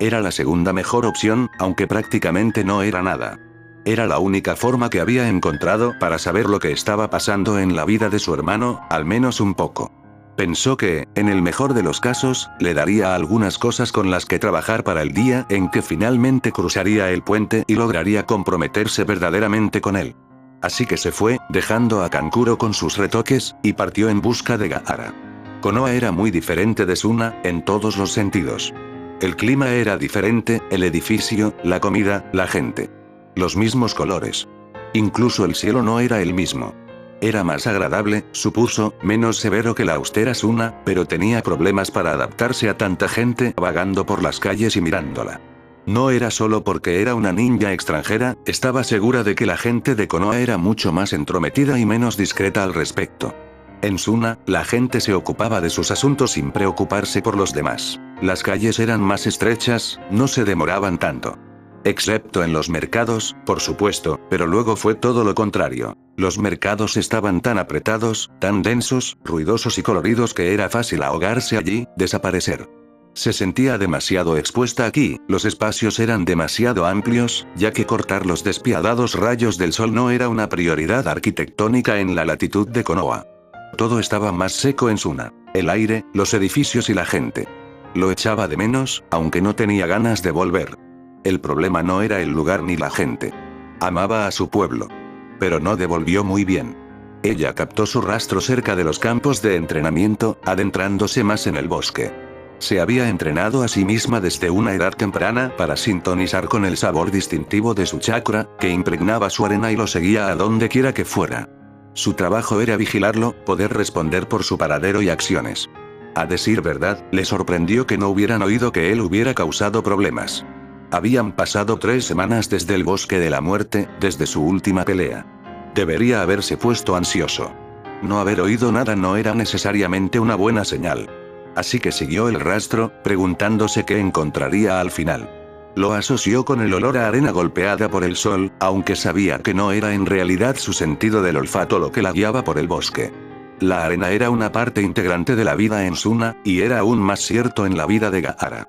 Era la segunda mejor opción, aunque prácticamente no era nada. Era la única forma que había encontrado para saber lo que estaba pasando en la vida de su hermano, al menos un poco. Pensó que, en el mejor de los casos, le daría algunas cosas con las que trabajar para el día en que finalmente cruzaría el puente y lograría comprometerse verdaderamente con él. Así que se fue, dejando a Kankuro con sus retoques, y partió en busca de Gaara. Konoha era muy diferente de Suna, en todos los sentidos. El clima era diferente, el edificio, la comida, la gente. Los mismos colores. Incluso el cielo no era el mismo. Era más agradable, supuso, menos severo que la austera Suna, pero tenía problemas para adaptarse a tanta gente vagando por las calles y mirándola. No era solo porque era una ninja extranjera, estaba segura de que la gente de Konoha era mucho más entrometida y menos discreta al respecto. En Suna, la gente se ocupaba de sus asuntos sin preocuparse por los demás. Las calles eran más estrechas, no se demoraban tanto. Excepto en los mercados, por supuesto, pero luego fue todo lo contrario. Los mercados estaban tan apretados, tan densos, ruidosos y coloridos que era fácil ahogarse allí, desaparecer. Se sentía demasiado expuesta aquí, los espacios eran demasiado amplios, ya que cortar los despiadados rayos del sol no era una prioridad arquitectónica en la latitud de Konoha. Todo estaba más seco en Suna. El aire, los edificios y la gente. Lo echaba de menos, aunque no tenía ganas de volver. El problema no era el lugar ni la gente. Amaba a su pueblo. Pero no devolvió muy bien. Ella captó su rastro cerca de los campos de entrenamiento, adentrándose más en el bosque. Se había entrenado a sí misma desde una edad temprana para sintonizar con el sabor distintivo de su chakra, que impregnaba su arena y lo seguía a donde quiera que fuera. Su trabajo era vigilarlo, poder responder por su paradero y acciones. A decir verdad, le sorprendió que no hubieran oído que él hubiera causado problemas. Habían pasado 3 semanas desde el bosque de la muerte, desde su última pelea. Debería haberse puesto ansioso. No haber oído nada no era necesariamente una buena señal. Así que siguió el rastro, preguntándose qué encontraría al final. Lo asoció con el olor a arena golpeada por el sol, aunque sabía que no era en realidad su sentido del olfato lo que la guiaba por el bosque. La arena era una parte integrante de la vida en Suna, y era aún más cierto en la vida de Gaara.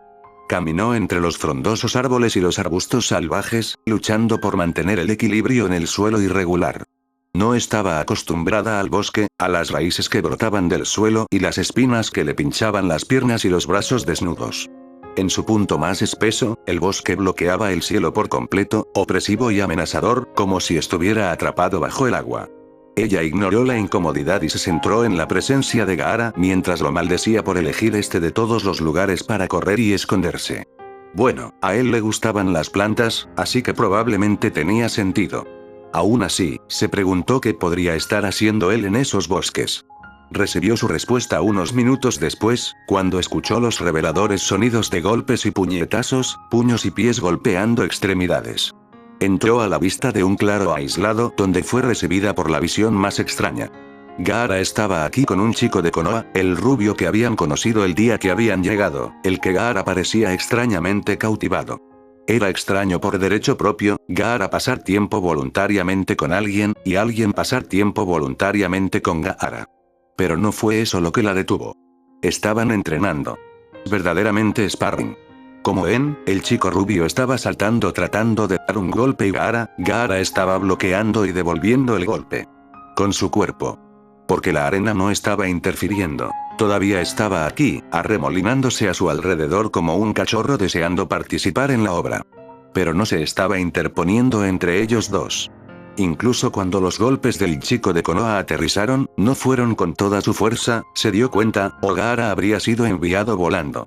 Caminó entre los frondosos árboles y los arbustos salvajes, luchando por mantener el equilibrio en el suelo irregular. No estaba acostumbrada al bosque, a las raíces que brotaban del suelo y las espinas que le pinchaban las piernas y los brazos desnudos. En su punto más espeso, el bosque bloqueaba el cielo por completo, opresivo y amenazador, como si estuviera atrapado bajo el agua. Ella ignoró la incomodidad y se centró en la presencia de Gaara mientras lo maldecía por elegir este de todos los lugares para correr y esconderse. Bueno, a él le gustaban las plantas, así que probablemente tenía sentido. Aún así, se preguntó qué podría estar haciendo él en esos bosques. Recibió su respuesta unos minutos después, cuando escuchó los reveladores sonidos de golpes y puñetazos, puños y pies golpeando extremidades. Entró a la vista de un claro aislado donde fue recibida por la visión más extraña. Gaara estaba aquí con un chico de Konoha, el rubio que habían conocido el día que habían llegado, el que Gaara parecía extrañamente cautivado. Era extraño por derecho propio, Gaara pasar tiempo voluntariamente con alguien, y alguien pasar tiempo voluntariamente con Gaara. Pero no fue eso lo que la detuvo. Estaban entrenando. Verdaderamente sparring. Como el chico rubio estaba saltando tratando de dar un golpe y Gaara estaba bloqueando y devolviendo el golpe. Con su cuerpo. Porque la arena no estaba interfiriendo. Todavía estaba aquí, arremolinándose a su alrededor como un cachorro deseando participar en la obra. Pero no se estaba interponiendo entre ellos dos. Incluso cuando los golpes del chico de Konoha aterrizaron, no fueron con toda su fuerza, se dio cuenta, o Gaara habría sido enviado volando.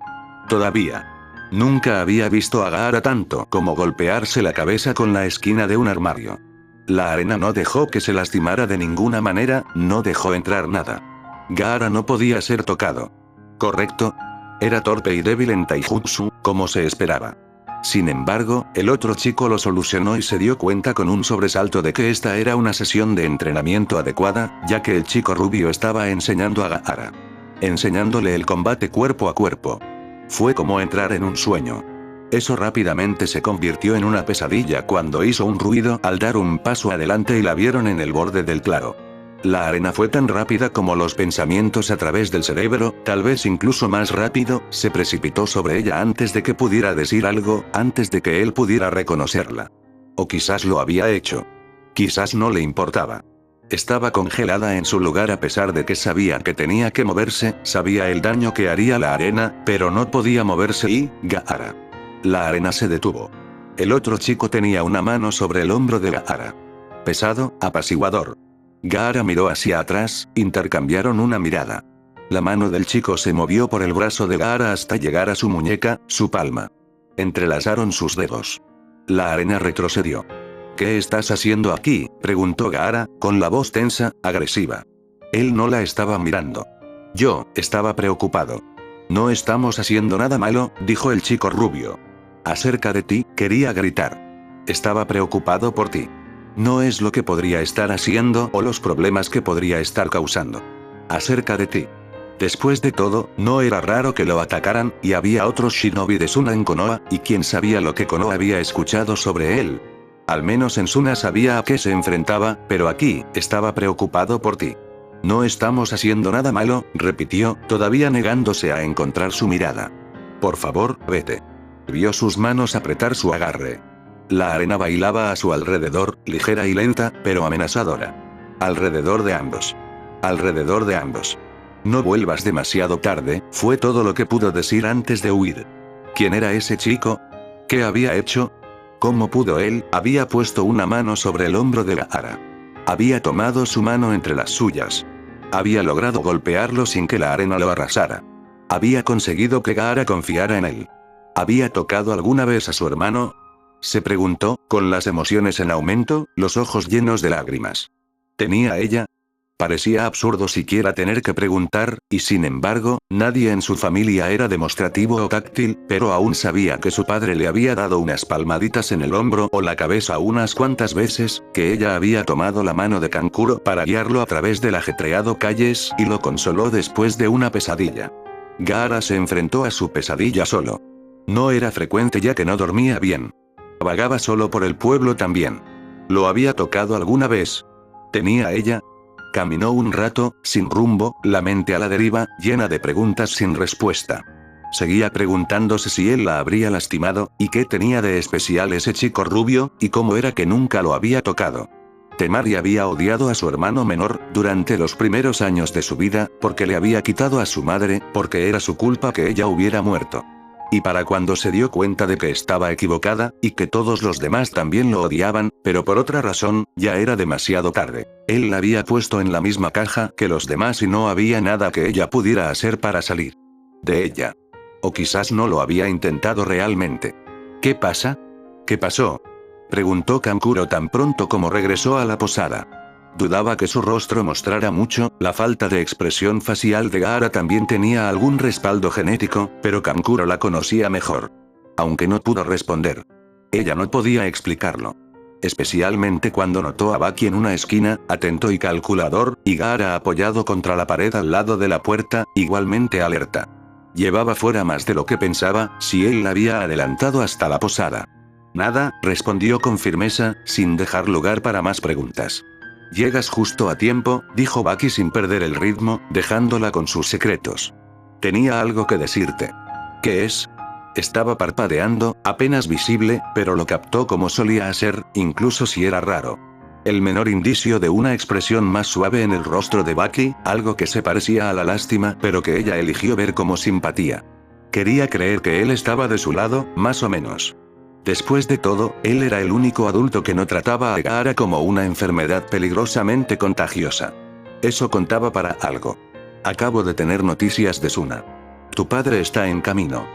Todavía. Nunca había visto a Gaara tanto como golpearse la cabeza con la esquina de un armario. La arena no dejó que se lastimara de ninguna manera, no dejó entrar nada. Gaara no podía ser tocado. Correcto. Era torpe y débil en taijutsu, como se esperaba. Sin embargo, el otro chico lo solucionó y se dio cuenta con un sobresalto de que esta era una sesión de entrenamiento adecuada, ya que el chico rubio estaba enseñando a Gaara. Enseñándole el combate cuerpo a cuerpo. Fue como entrar en un sueño. Eso rápidamente se convirtió en una pesadilla cuando hizo un ruido al dar un paso adelante y la vieron en el borde del claro. La arena fue tan rápida como los pensamientos a través del cerebro, tal vez incluso más rápido, se precipitó sobre ella antes de que pudiera decir algo, antes de que él pudiera reconocerla. O quizás lo había hecho. Quizás no le importaba. Estaba congelada en su lugar a pesar de que sabía que tenía que moverse, sabía el daño que haría la arena, pero no podía moverse y, Gaara. La arena se detuvo. El otro chico tenía una mano sobre el hombro de Gaara. Pesado, apaciguador. Gaara miró hacia atrás, intercambiaron una mirada. La mano del chico se movió por el brazo de Gaara hasta llegar a su muñeca, su palma. Entrelazaron sus dedos. La arena retrocedió. ¿Qué estás haciendo aquí?, preguntó Gaara, con la voz tensa, agresiva. Él no la estaba mirando. Yo, estaba preocupado. No estamos haciendo nada malo, dijo el chico rubio. Acerca de ti, quería gritar. Estaba preocupado por ti. No es lo que podría estar haciendo o los problemas que podría estar causando. Acerca de ti. Después de todo, no era raro que lo atacaran, y había otros shinobi de Suna en Konoha, y quién sabía lo que Konoha había escuchado sobre él. Al menos en Suna sabía a qué se enfrentaba, pero aquí, estaba preocupado por ti. No estamos haciendo nada malo, repitió, todavía negándose a encontrar su mirada. Por favor, vete. Vio sus manos apretar su agarre. La arena bailaba a su alrededor, ligera y lenta, pero amenazadora. Alrededor de ambos. Alrededor de ambos. No vuelvas demasiado tarde, fue todo lo que pudo decir antes de huir. ¿Quién era ese chico? ¿Qué había hecho? ¿Cómo pudo él? Había puesto una mano sobre el hombro de Gaara. Había tomado su mano entre las suyas. Había logrado golpearlo sin que la arena lo arrasara. Había conseguido que Gaara confiara en él. ¿Había tocado alguna vez a su hermano? Se preguntó, con las emociones en aumento, los ojos llenos de lágrimas. ¿Tenía ella? Parecía absurdo siquiera tener que preguntar, y sin embargo, nadie en su familia era demostrativo o táctil, pero aún sabía que su padre le había dado unas palmaditas en el hombro o la cabeza unas cuantas veces, que ella había tomado la mano de Kankuro para guiarlo a través del ajetreado calles y lo consoló después de una pesadilla. Gaara se enfrentó a su pesadilla solo. No era frecuente ya que no dormía bien. Vagaba solo por el pueblo también. ¿Lo había tocado alguna vez? ¿Tenía ella? Caminó un rato, sin rumbo, la mente a la deriva, llena de preguntas sin respuesta. Seguía preguntándose si él la habría lastimado, y qué tenía de especial ese chico rubio, y cómo era que nunca lo había tocado. Temari había odiado a su hermano menor, durante los primeros años de su vida, porque le había quitado a su madre, porque era su culpa que ella hubiera muerto. Y para cuando se dio cuenta de que estaba equivocada, y que todos los demás también lo odiaban, pero por otra razón, ya era demasiado tarde. Él la había puesto en la misma caja que los demás y no había nada que ella pudiera hacer para salir de ella. O quizás no lo había intentado realmente. ¿Qué pasa? ¿Qué pasó?, preguntó Kankuro tan pronto como regresó a la posada. Dudaba que su rostro mostrara mucho, la falta de expresión facial de Gaara también tenía algún respaldo genético, pero Kankuro la conocía mejor. Aunque no pudo responder. Ella no podía explicarlo. Especialmente cuando notó a Baki en una esquina, atento y calculador, y Gaara apoyado contra la pared al lado de la puerta, igualmente alerta. Llevaba fuera más de lo que pensaba, si él la había adelantado hasta la posada. Nada, respondió con firmeza, sin dejar lugar para más preguntas. Llegas justo a tiempo, dijo Baki sin perder el ritmo, dejándola con sus secretos. Tenía algo que decirte. ¿Qué es? Estaba parpadeando, apenas visible, pero lo captó como solía hacer, incluso si era raro. El menor indicio de una expresión más suave en el rostro de Baki, algo que se parecía a la lástima, pero que ella eligió ver como simpatía. Quería creer que él estaba de su lado, más o menos. Después de todo, él era el único adulto que no trataba a Gaara como una enfermedad peligrosamente contagiosa. Eso contaba para algo. Acabo de tener noticias de Suna. Tu padre está en camino.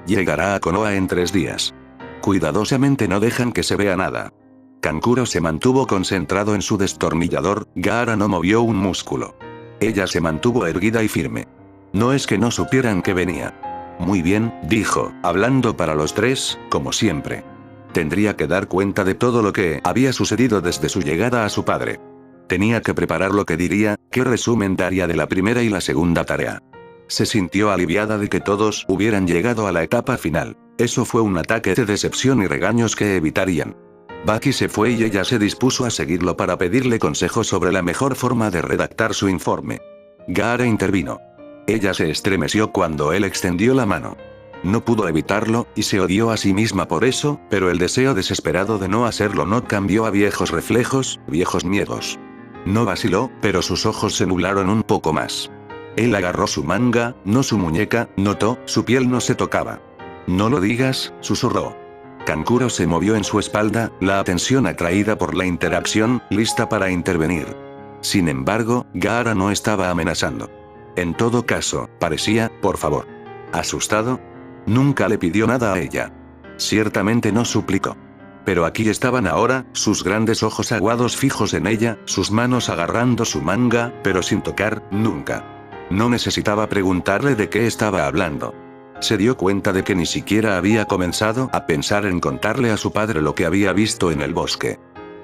Llegará a Konoha en 3 días. Cuidadosamente no dejan que se vea nada. Kankuro se mantuvo concentrado en su destornillador, Gaara no movió un músculo. Ella se mantuvo erguida y firme. No es que no supieran que venía. Muy bien, dijo, hablando para los 3, como siempre. Tendría que dar cuenta de todo lo que había sucedido desde su llegada a su padre. Tenía que preparar lo que diría, qué resumen daría de la primera y la segunda tarea. Se sintió aliviada de que todos hubieran llegado a la etapa final. Eso fue un ataque de decepción y regaños que evitarían. Baki se fue y ella se dispuso a seguirlo para pedirle consejos sobre la mejor forma de redactar su informe. Gaara intervino. Ella se estremeció cuando él extendió la mano. No pudo evitarlo, y se odió a sí misma por eso, pero el deseo desesperado de no hacerlo no cambió a viejos reflejos, viejos miedos. No vaciló, pero sus ojos se nublaron un poco más. Él agarró su manga, no su muñeca, notó, su piel no se tocaba. No lo digas, susurró. Kankuro se movió en su espalda, la atención atraída por la interacción, lista para intervenir. Sin embargo, Gaara no estaba amenazando. En todo caso, parecía, por favor. ¿Asustado? Nunca le pidió nada a ella. Ciertamente no suplicó. Pero aquí estaban ahora, sus grandes ojos aguados fijos en ella, sus manos agarrando su manga, pero sin tocar, nunca. No necesitaba preguntarle de qué estaba hablando. Se dio cuenta de que ni siquiera había comenzado a pensar en contarle a su padre lo que había visto en el bosque.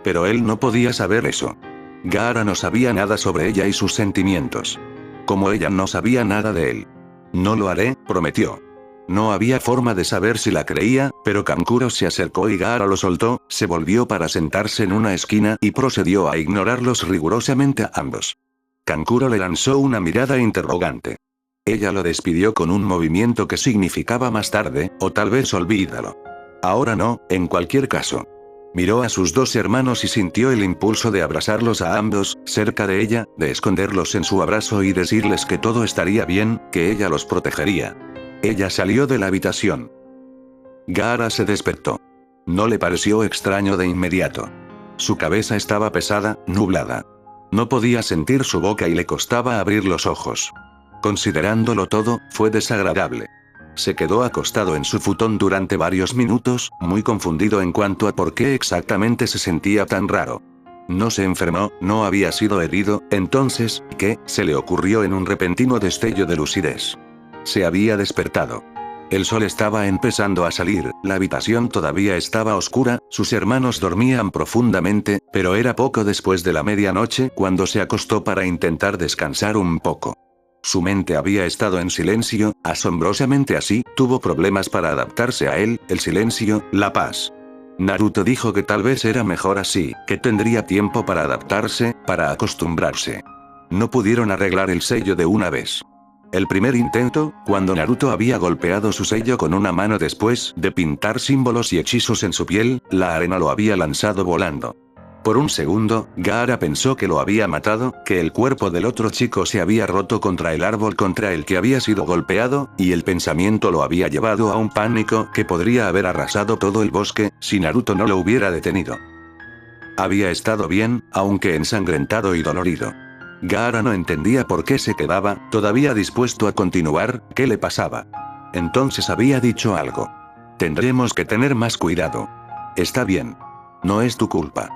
Pero él no podía saber eso. Gaara no sabía nada sobre ella y sus sentimientos. Como ella no sabía nada de él. No lo haré, prometió. No había forma de saber si la creía, pero Kankuro se acercó y Gaara lo soltó, se volvió para sentarse en una esquina y procedió a ignorarlos rigurosamente a ambos. Kankuro le lanzó una mirada interrogante. Ella lo despidió con un movimiento que significaba más tarde, o tal vez olvídalo. Ahora no, en cualquier caso. Miró a sus 2 hermanos y sintió el impulso de abrazarlos a ambos, cerca de ella, de esconderlos en su abrazo y decirles que todo estaría bien, que ella los protegería. Ella salió de la habitación. Gaara se despertó. No le pareció extraño de inmediato. Su cabeza estaba pesada, nublada. No podía sentir su boca y le costaba abrir los ojos. Considerándolo todo, fue desagradable. Se quedó acostado en su futón durante varios minutos, muy confundido en cuanto a por qué exactamente se sentía tan raro. No se enfermó, no había sido herido, entonces, ¿qué? Se le ocurrió en un repentino destello de lucidez. Se había despertado. El sol estaba empezando a salir, la habitación todavía estaba oscura, sus hermanos dormían profundamente, pero era poco después de la medianoche cuando se acostó para intentar descansar un poco. Su mente había estado en silencio, asombrosamente así, tuvo problemas para adaptarse a él, el silencio, la paz. Naruto dijo que tal vez era mejor así, que tendría tiempo para adaptarse, para acostumbrarse. No pudieron arreglar el sello de una vez. El primer intento, cuando Naruto había golpeado su sello con una mano después de pintar símbolos y hechizos en su piel, la arena lo había lanzado volando. Por un segundo, Gaara pensó que lo había matado, que el cuerpo del otro chico se había roto contra el árbol contra el que había sido golpeado, y el pensamiento lo había llevado a un pánico que podría haber arrasado todo el bosque, si Naruto no lo hubiera detenido. Había estado bien, aunque ensangrentado y dolorido. Gaara no entendía por qué se quedaba, todavía dispuesto a continuar, ¿qué le pasaba? Entonces había dicho algo. Tendremos que tener más cuidado. Está bien. No es tu culpa.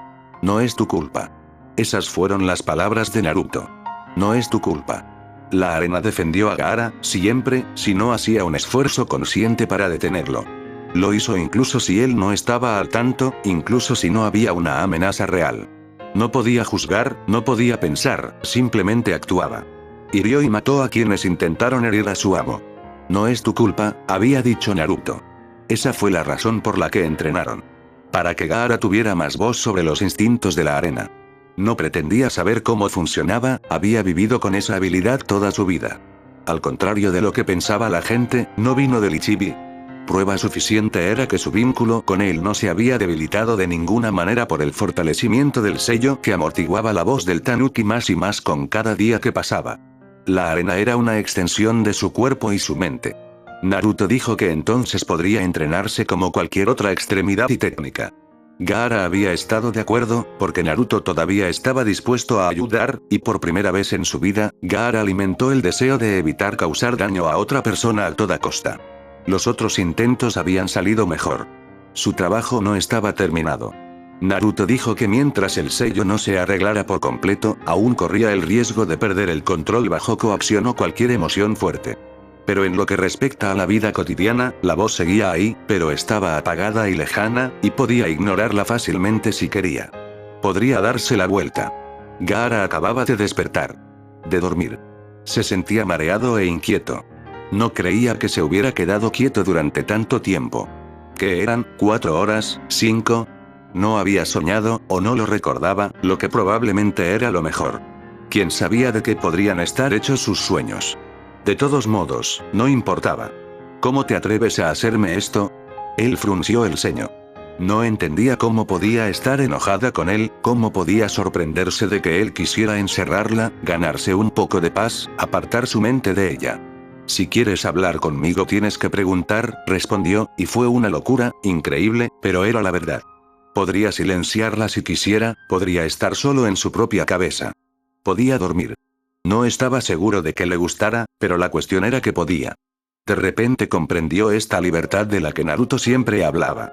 No es tu culpa. Esas fueron las palabras de Naruto. No es tu culpa. La arena defendió a Gaara, siempre, si no hacía un esfuerzo consciente para detenerlo. Lo hizo incluso si él no estaba al tanto, incluso si no había una amenaza real. No podía juzgar, no podía pensar, simplemente actuaba. Hirió y mató a quienes intentaron herir a su amo. No es tu culpa, había dicho Naruto. Esa fue la razón por la que entrenaron. Para que Gaara tuviera más voz sobre los instintos de la arena. No pretendía saber cómo funcionaba, había vivido con esa habilidad toda su vida. Al contrario de lo que pensaba la gente, no vino del Ichibi. Prueba suficiente era que su vínculo con él no se había debilitado de ninguna manera por el fortalecimiento del sello que amortiguaba la voz del Tanuki más y más con cada día que pasaba. La arena era una extensión de su cuerpo y su mente. Naruto dijo que entonces podría entrenarse como cualquier otra extremidad y técnica. Gaara había estado de acuerdo, porque Naruto todavía estaba dispuesto a ayudar, y por primera vez en su vida, Gaara alimentó el deseo de evitar causar daño a otra persona a toda costa. Los otros intentos habían salido mejor. Su trabajo no estaba terminado. Naruto dijo que mientras el sello no se arreglara por completo, aún corría el riesgo de perder el control bajo coacción o cualquier emoción fuerte. Pero en lo que respecta a la vida cotidiana, la voz seguía ahí, pero estaba apagada y lejana, y podía ignorarla fácilmente si quería. Podría darse la vuelta. Gaara acababa de despertar. De dormir. Se sentía mareado e inquieto. No creía que se hubiera quedado quieto durante tanto tiempo. ¿Qué eran? ¿4 horas? ¿5? No había soñado, o no lo recordaba, lo que probablemente era lo mejor. ¿Quién sabía de qué podrían estar hechos sus sueños? De todos modos, no importaba. ¿Cómo te atreves a hacerme esto? Él frunció el ceño. No entendía cómo podía estar enojada con él, cómo podía sorprenderse de que él quisiera encerrarla, ganarse un poco de paz, apartar su mente de ella. Si quieres hablar conmigo tienes que preguntar, respondió, y fue una locura, increíble, pero era la verdad. Podría silenciarla si quisiera, podría estar solo en su propia cabeza. Podía dormir. No estaba seguro de que le gustara, pero la cuestión era que podía. De repente comprendió esta libertad de la que Naruto siempre hablaba.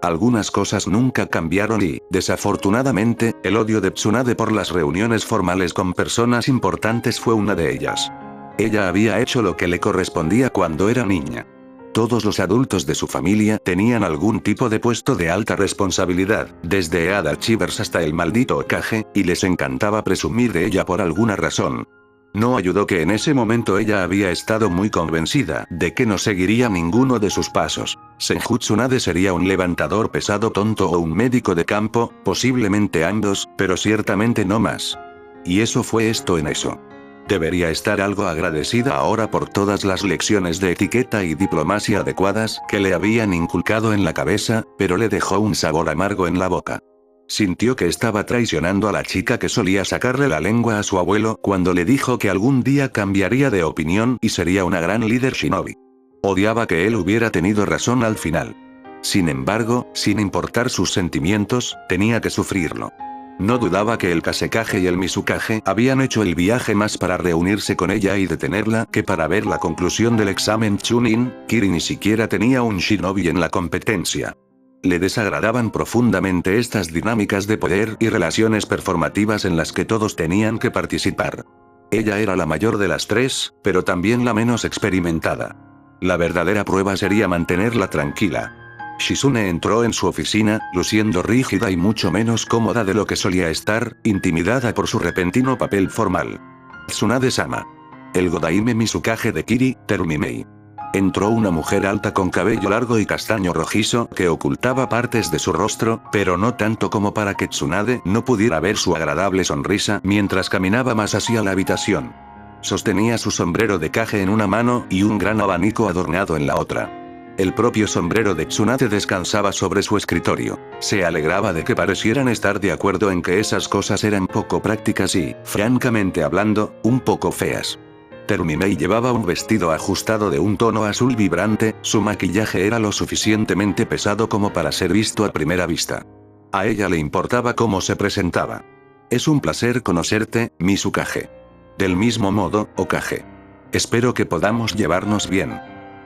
Algunas cosas nunca cambiaron y, desafortunadamente, el odio de Tsunade por las reuniones formales con personas importantes fue una de ellas. Ella había hecho lo que le correspondía cuando era niña. Todos los adultos de su familia tenían algún tipo de puesto de alta responsabilidad, desde Head Archivers hasta el maldito Hokage, y les encantaba presumir de ella por alguna razón. No ayudó que en ese momento ella había estado muy convencida de que no seguiría ninguno de sus pasos. Senju Tsunade sería un levantador pesado tonto o un médico de campo, posiblemente ambos, pero ciertamente no más. Y eso fue esto en eso. Debería estar algo agradecida ahora por todas las lecciones de etiqueta y diplomacia adecuadas que le habían inculcado en la cabeza, pero le dejó un sabor amargo en la boca. Sintió que estaba traicionando a la chica que solía sacarle la lengua a su abuelo cuando le dijo que algún día cambiaría de opinión y sería una gran líder shinobi. Odiaba que él hubiera tenido razón al final. Sin embargo, sin importar sus sentimientos, tenía que sufrirlo. No dudaba que el Kasekage y el Mizukage habían hecho el viaje más para reunirse con ella y detenerla que para ver la conclusión del examen Chunin. Kiri ni siquiera tenía un shinobi en la competencia. Le desagradaban profundamente estas dinámicas de poder y relaciones performativas en las que todos tenían que participar. Ella era la mayor de las tres, pero también la menos experimentada. La verdadera prueba sería mantenerla tranquila. Shizune entró en su oficina, luciendo rígida y mucho menos cómoda de lo que solía estar, intimidada por su repentino papel formal. Tsunade-sama. El Godaime Mizukage de Kiri, Terumimei. Entró una mujer alta con cabello largo y castaño rojizo que ocultaba partes de su rostro, pero no tanto como para que Tsunade no pudiera ver su agradable sonrisa mientras caminaba más hacia la habitación. Sostenía su sombrero de Kage en una mano y un gran abanico adornado en la otra. El propio sombrero de Tsunade descansaba sobre su escritorio. Se alegraba de que parecieran estar de acuerdo en que esas cosas eran poco prácticas y, francamente hablando, un poco feas. Terumimei llevaba un vestido ajustado de un tono azul vibrante, su maquillaje era lo suficientemente pesado como para ser visto a primera vista. A ella le importaba cómo se presentaba. Es un placer conocerte, Mizukage. Del mismo modo, Hokage. Espero que podamos llevarnos bien.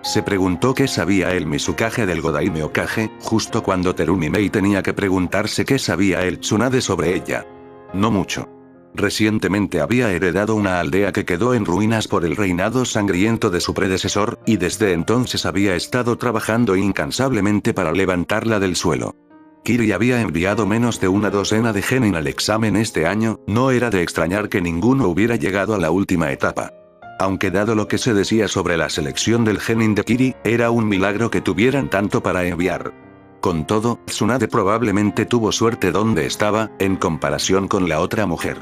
Se preguntó qué sabía el Mizukage del Godaime Hokage, justo cuando Terumimei tenía que preguntarse qué sabía el Tsunade sobre ella. No mucho. Recientemente había heredado una aldea que quedó en ruinas por el reinado sangriento de su predecesor, y desde entonces había estado trabajando incansablemente para levantarla del suelo. Kiri había enviado menos de una docena de genin al examen este año, no era de extrañar que ninguno hubiera llegado a la última etapa. Aunque dado lo que se decía sobre la selección del genin de Kiri, era un milagro que tuvieran tanto para enviar. Con todo, Tsunade probablemente tuvo suerte donde estaba, en comparación con la otra mujer.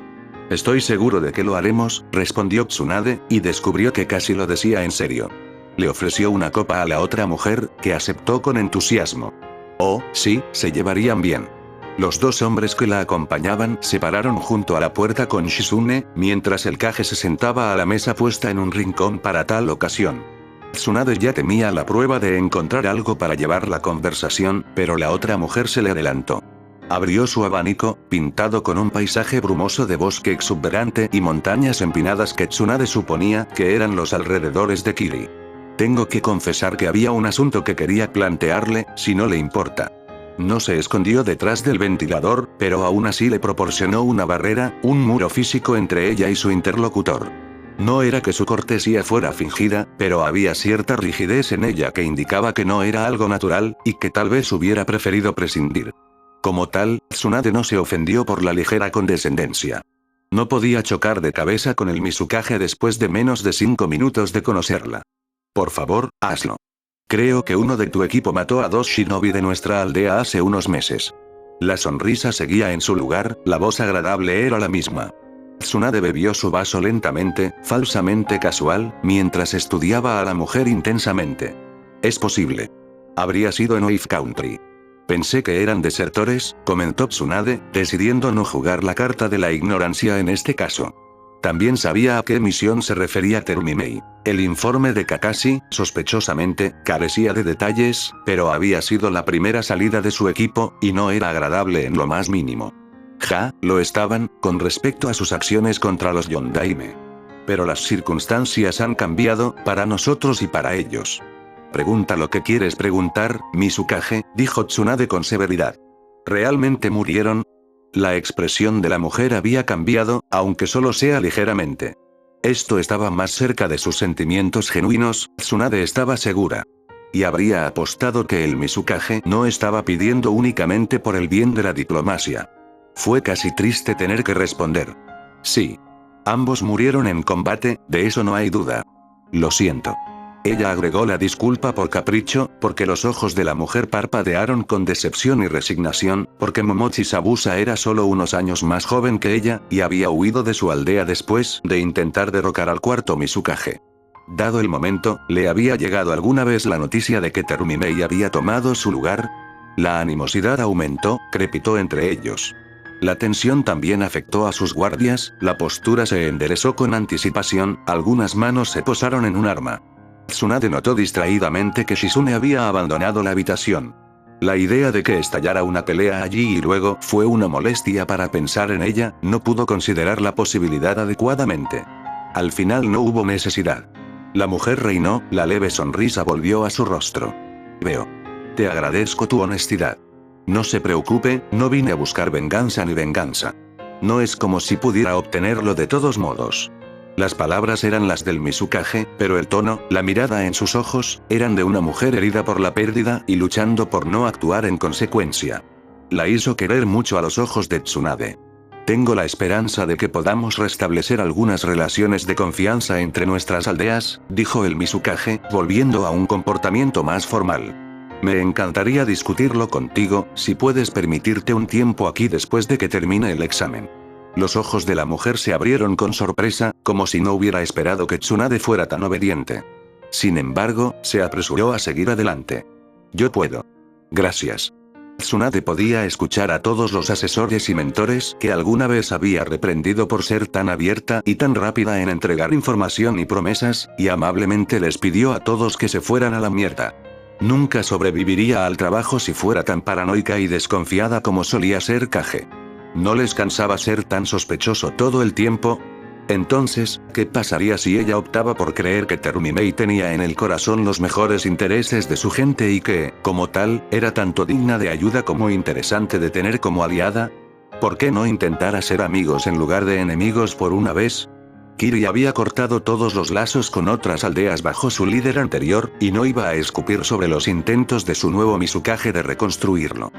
Estoy seguro de que lo haremos, respondió Tsunade, y descubrió que casi lo decía en serio. Le ofreció una copa a la otra mujer, que aceptó con entusiasmo. Oh, sí, se llevarían bien. Los dos hombres que la acompañaban se pararon junto a la puerta con Shizune, mientras el Kage se sentaba a la mesa puesta en un rincón para tal ocasión. Tsunade ya temía la prueba de encontrar algo para llevar la conversación, pero la otra mujer se le adelantó. Abrió su abanico, pintado con un paisaje brumoso de bosque exuberante y montañas empinadas que Tsunade suponía que eran los alrededores de Kiri. Tengo que confesar que había un asunto que quería plantearle, si no le importa. No se escondió detrás del ventilador, pero aún así le proporcionó una barrera, un muro físico entre ella y su interlocutor. No era que su cortesía fuera fingida, pero había cierta rigidez en ella que indicaba que no era algo natural, y que tal vez hubiera preferido prescindir. Como tal, Tsunade no se ofendió por la ligera condescendencia. No podía chocar de cabeza con el Mizukage después de menos de 5 minutos de conocerla. Por favor, hazlo. Creo que uno de tu equipo mató a 2 shinobi de nuestra aldea hace unos meses. La sonrisa seguía en su lugar, la voz agradable era la misma. Tsunade bebió su vaso lentamente, falsamente casual, mientras estudiaba a la mujer intensamente. Es posible. Habría sido en Wave Country. Pensé que eran desertores, comentó Tsunade, decidiendo no jugar la carta de la ignorancia en este caso. También sabía a qué misión se refería Terumimei. El informe de Kakashi, sospechosamente, carecía de detalles, pero había sido la primera salida de su equipo, y no era agradable en lo más mínimo. Lo estaban, con respecto a sus acciones contra los Yondaime. Pero las circunstancias han cambiado, para nosotros y para ellos. Pregunta lo que quieres preguntar, Mizukage, dijo Tsunade con severidad. ¿Realmente murieron? La expresión de la mujer había cambiado, aunque solo sea ligeramente. Esto estaba más cerca de sus sentimientos genuinos, Tsunade estaba segura. Y habría apostado que el Mizukage no estaba pidiendo únicamente por el bien de la diplomacia. Fue casi triste tener que responder. Sí. Ambos murieron en combate, de eso no hay duda. Lo siento. Ella agregó la disculpa por capricho, porque los ojos de la mujer parpadearon con decepción y resignación, porque Momochi Sabusa era solo unos años más joven que ella, y había huido de su aldea después de intentar derrocar al cuarto Mizukage. Dado el momento, ¿le había llegado alguna vez la noticia de que Terumimei había tomado su lugar? La animosidad aumentó, crepitó entre ellos. La tensión también afectó a sus guardias, la postura se enderezó con anticipación, algunas manos se posaron en un arma. Tsunade notó distraídamente que Shizune había abandonado la habitación. La idea de que estallara una pelea allí y luego fue una molestia para pensar en ella, no pudo considerar la posibilidad adecuadamente. Al final no hubo necesidad. La mujer reinó, la leve sonrisa volvió a su rostro. Veo. Te agradezco tu honestidad. No se preocupe, no vine a buscar venganza ni venganza. No es como si pudiera obtenerlo de todos modos. Las palabras eran las del Mizukage, pero el tono, la mirada en sus ojos, eran de una mujer herida por la pérdida y luchando por no actuar en consecuencia. La hizo querer mucho a los ojos de Tsunade. Tengo la esperanza de que podamos restablecer algunas relaciones de confianza entre nuestras aldeas, dijo el Mizukage, volviendo a un comportamiento más formal. Me encantaría discutirlo contigo, si puedes permitirte un tiempo aquí después de que termine el examen. Los ojos de la mujer se abrieron con sorpresa, como si no hubiera esperado que Tsunade fuera tan obediente. Sin embargo, se apresuró a seguir adelante. Yo puedo. Gracias. Tsunade podía escuchar a todos los asesores y mentores que alguna vez había reprendido por ser tan abierta y tan rápida en entregar información y promesas, y amablemente les pidió a todos que se fueran a la mierda. Nunca sobreviviría al trabajo si fuera tan paranoica y desconfiada como solía ser Kage. ¿No les cansaba ser tan sospechoso todo el tiempo? Entonces, ¿qué pasaría si ella optaba por creer que Terumimei tenía en el corazón los mejores intereses de su gente y que, como tal, era tanto digna de ayuda como interesante de tener como aliada? ¿Por qué no intentar ser amigos en lugar de enemigos por una vez? Kiri había cortado todos los lazos con otras aldeas bajo su líder anterior, y no iba a escupir sobre los intentos de su nuevo Mizukage de reconstruirlo.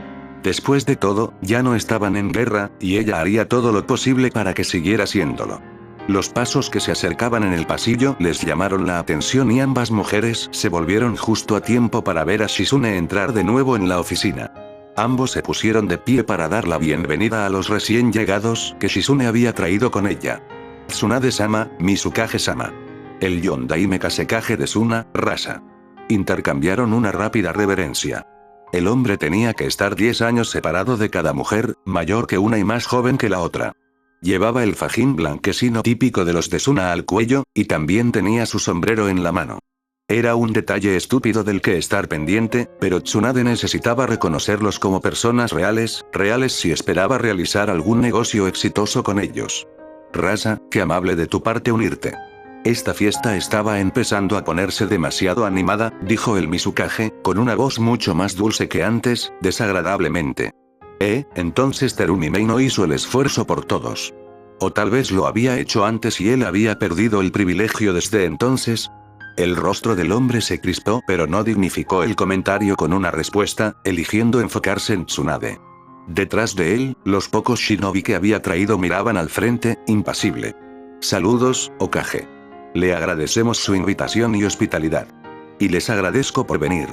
Después de todo, ya no estaban en guerra, y ella haría todo lo posible para que siguiera siéndolo. Los pasos que se acercaban en el pasillo les llamaron la atención y ambas mujeres se volvieron justo a tiempo para ver a Shizune entrar de nuevo en la oficina. Ambos se pusieron de pie para dar la bienvenida a los recién llegados que Shizune había traído con ella. Tsunade-sama, Mizukage-sama. El Yondaime Kasekage de Suna, Rasa. Intercambiaron una rápida reverencia. El hombre tenía que estar 10 años separado de cada mujer, mayor que una y más joven que la otra. Llevaba el fajín blanquecino típico de los de Suna al cuello, y también tenía su sombrero en la mano. Era un detalle estúpido del que estar pendiente, pero Tsunade necesitaba reconocerlos como personas reales si esperaba realizar algún negocio exitoso con ellos. Rasa, qué amable de tu parte unirte. Esta fiesta estaba empezando a ponerse demasiado animada, dijo el Mizukage, con una voz mucho más dulce que antes, desagradablemente. Entonces Terumimei no hizo el esfuerzo por todos. O tal vez lo había hecho antes y él había perdido el privilegio desde entonces. El rostro del hombre se crispó pero no dignificó el comentario con una respuesta, eligiendo enfocarse en Tsunade. Detrás de él, los pocos shinobi que había traído miraban al frente, impasible. Saludos, Hokage. Le agradecemos su invitación y hospitalidad. Y les agradezco por venir.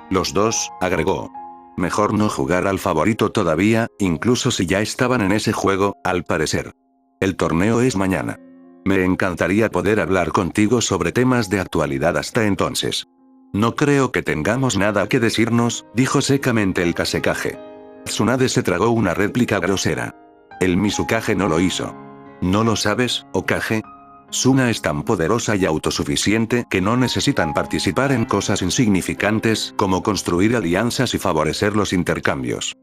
Los dos, agregó. Mejor no jugar al favorito todavía, incluso si ya estaban en ese juego, al parecer. El torneo es mañana. Me encantaría poder hablar contigo sobre temas de actualidad hasta entonces. No creo que tengamos nada que decirnos, dijo secamente el Kazekage. Tsunade se tragó una réplica grosera. El Mizukage no lo hizo. ¿No lo sabes, Hokage? Suna es tan poderosa y autosuficiente que no necesitan participar en cosas insignificantes como construir alianzas y favorecer los intercambios.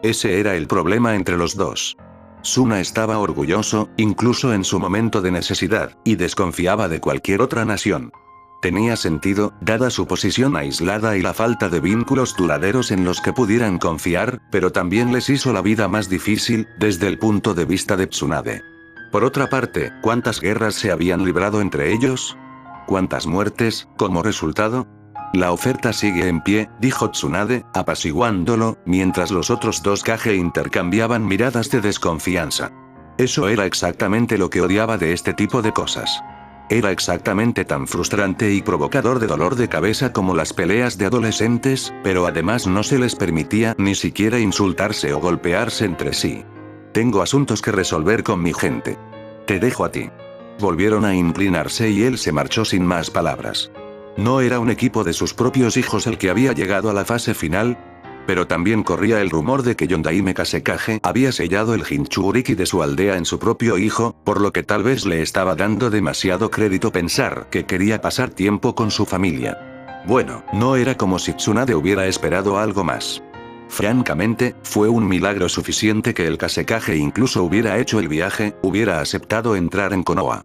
Ese era el problema entre los dos. Suna estaba orgulloso, incluso en su momento de necesidad, y desconfiaba de cualquier otra nación. Tenía sentido, dada su posición aislada y la falta de vínculos duraderos en los que pudieran confiar, pero también les hizo la vida más difícil, desde el punto de vista de Tsunade. Por otra parte, ¿cuántas guerras se habían librado entre ellos? ¿Cuántas muertes, como resultado? La oferta sigue en pie, dijo Tsunade, apaciguándolo, mientras los otros dos Kage intercambiaban miradas de desconfianza. Eso era exactamente lo que odiaba de este tipo de cosas. Era exactamente tan frustrante y provocador de dolor de cabeza como las peleas de adolescentes, pero además no se les permitía ni siquiera insultarse o golpearse entre sí. Tengo asuntos que resolver con mi gente. Te dejo a ti. Volvieron a inclinarse y él se marchó sin más palabras. No era un equipo de sus propios hijos el que había llegado a la fase final, pero también corría el rumor de que Yondaime Kazekage había sellado el Jinchuriki de su aldea en su propio hijo, por lo que tal vez le estaba dando demasiado crédito pensar que quería pasar tiempo con su familia. Bueno, no era como si Tsunade hubiera esperado algo más. Francamente, fue un milagro suficiente que el Kazekage incluso hubiera hecho el viaje, hubiera aceptado entrar en Konoha.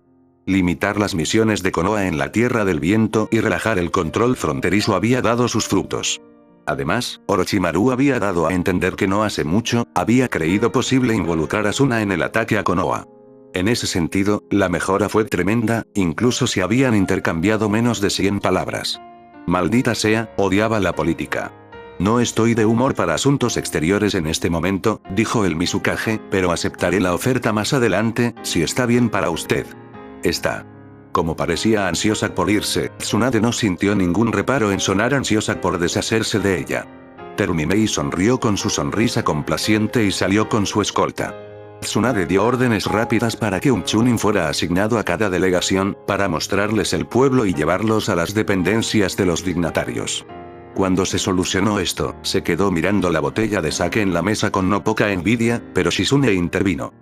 Limitar las misiones de Konoha en la Tierra del Viento y relajar el control fronterizo había dado sus frutos. Además, Orochimaru había dado a entender que no hace mucho, había creído posible involucrar a Suna en el ataque a Konoha. En ese sentido, la mejora fue tremenda, incluso si habían intercambiado menos de 100 palabras. Maldita sea, odiaba la política. No estoy de humor para asuntos exteriores en este momento, dijo el Mizukage, pero aceptaré la oferta más adelante, si está bien para usted. Está. Como parecía ansiosa por irse, Tsunade no sintió ningún reparo en sonar ansiosa por deshacerse de ella. Terumimei sonrió con su sonrisa complaciente y salió con su escolta. Tsunade dio órdenes rápidas para que un chunin fuera asignado a cada delegación, para mostrarles el pueblo y llevarlos a las dependencias de los dignatarios. Cuando se solucionó esto, se quedó mirando la botella de sake en la mesa con no poca envidia, pero Shizune intervino.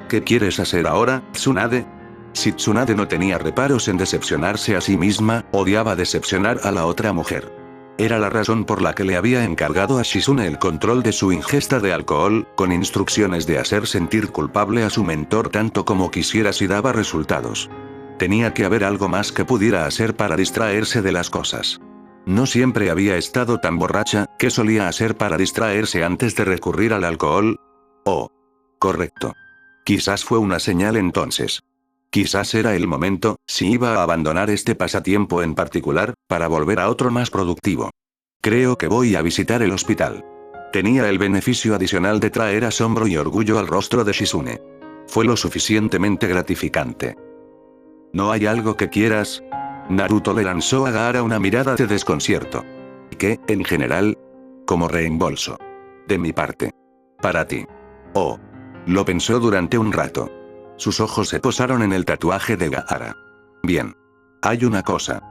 ¿Qué quieres hacer ahora, Tsunade? Si Tsunade no tenía reparos en decepcionarse a sí misma, odiaba decepcionar a la otra mujer. Era la razón por la que le había encargado a Shizune el control de su ingesta de alcohol, con instrucciones de hacer sentir culpable a su mentor tanto como quisiera si daba resultados. Tenía que haber algo más que pudiera hacer para distraerse de las cosas. No siempre había estado tan borracha. ¿Qué solía hacer para distraerse antes de recurrir al alcohol? Oh. Correcto. Quizás fue una señal entonces. Quizás era el momento, si iba a abandonar este pasatiempo en particular, para volver a otro más productivo. Creo que voy a visitar el hospital. Tenía el beneficio adicional de traer asombro y orgullo al rostro de Shizune. Fue lo suficientemente gratificante. ¿No hay algo que quieras? Naruto le lanzó a Gaara una mirada de desconcierto. ¿Qué, en general? Como reembolso. De mi parte. Para ti. Oh. Lo pensó durante un rato. Sus ojos se posaron en el tatuaje de Gaara. Bien. Hay una cosa.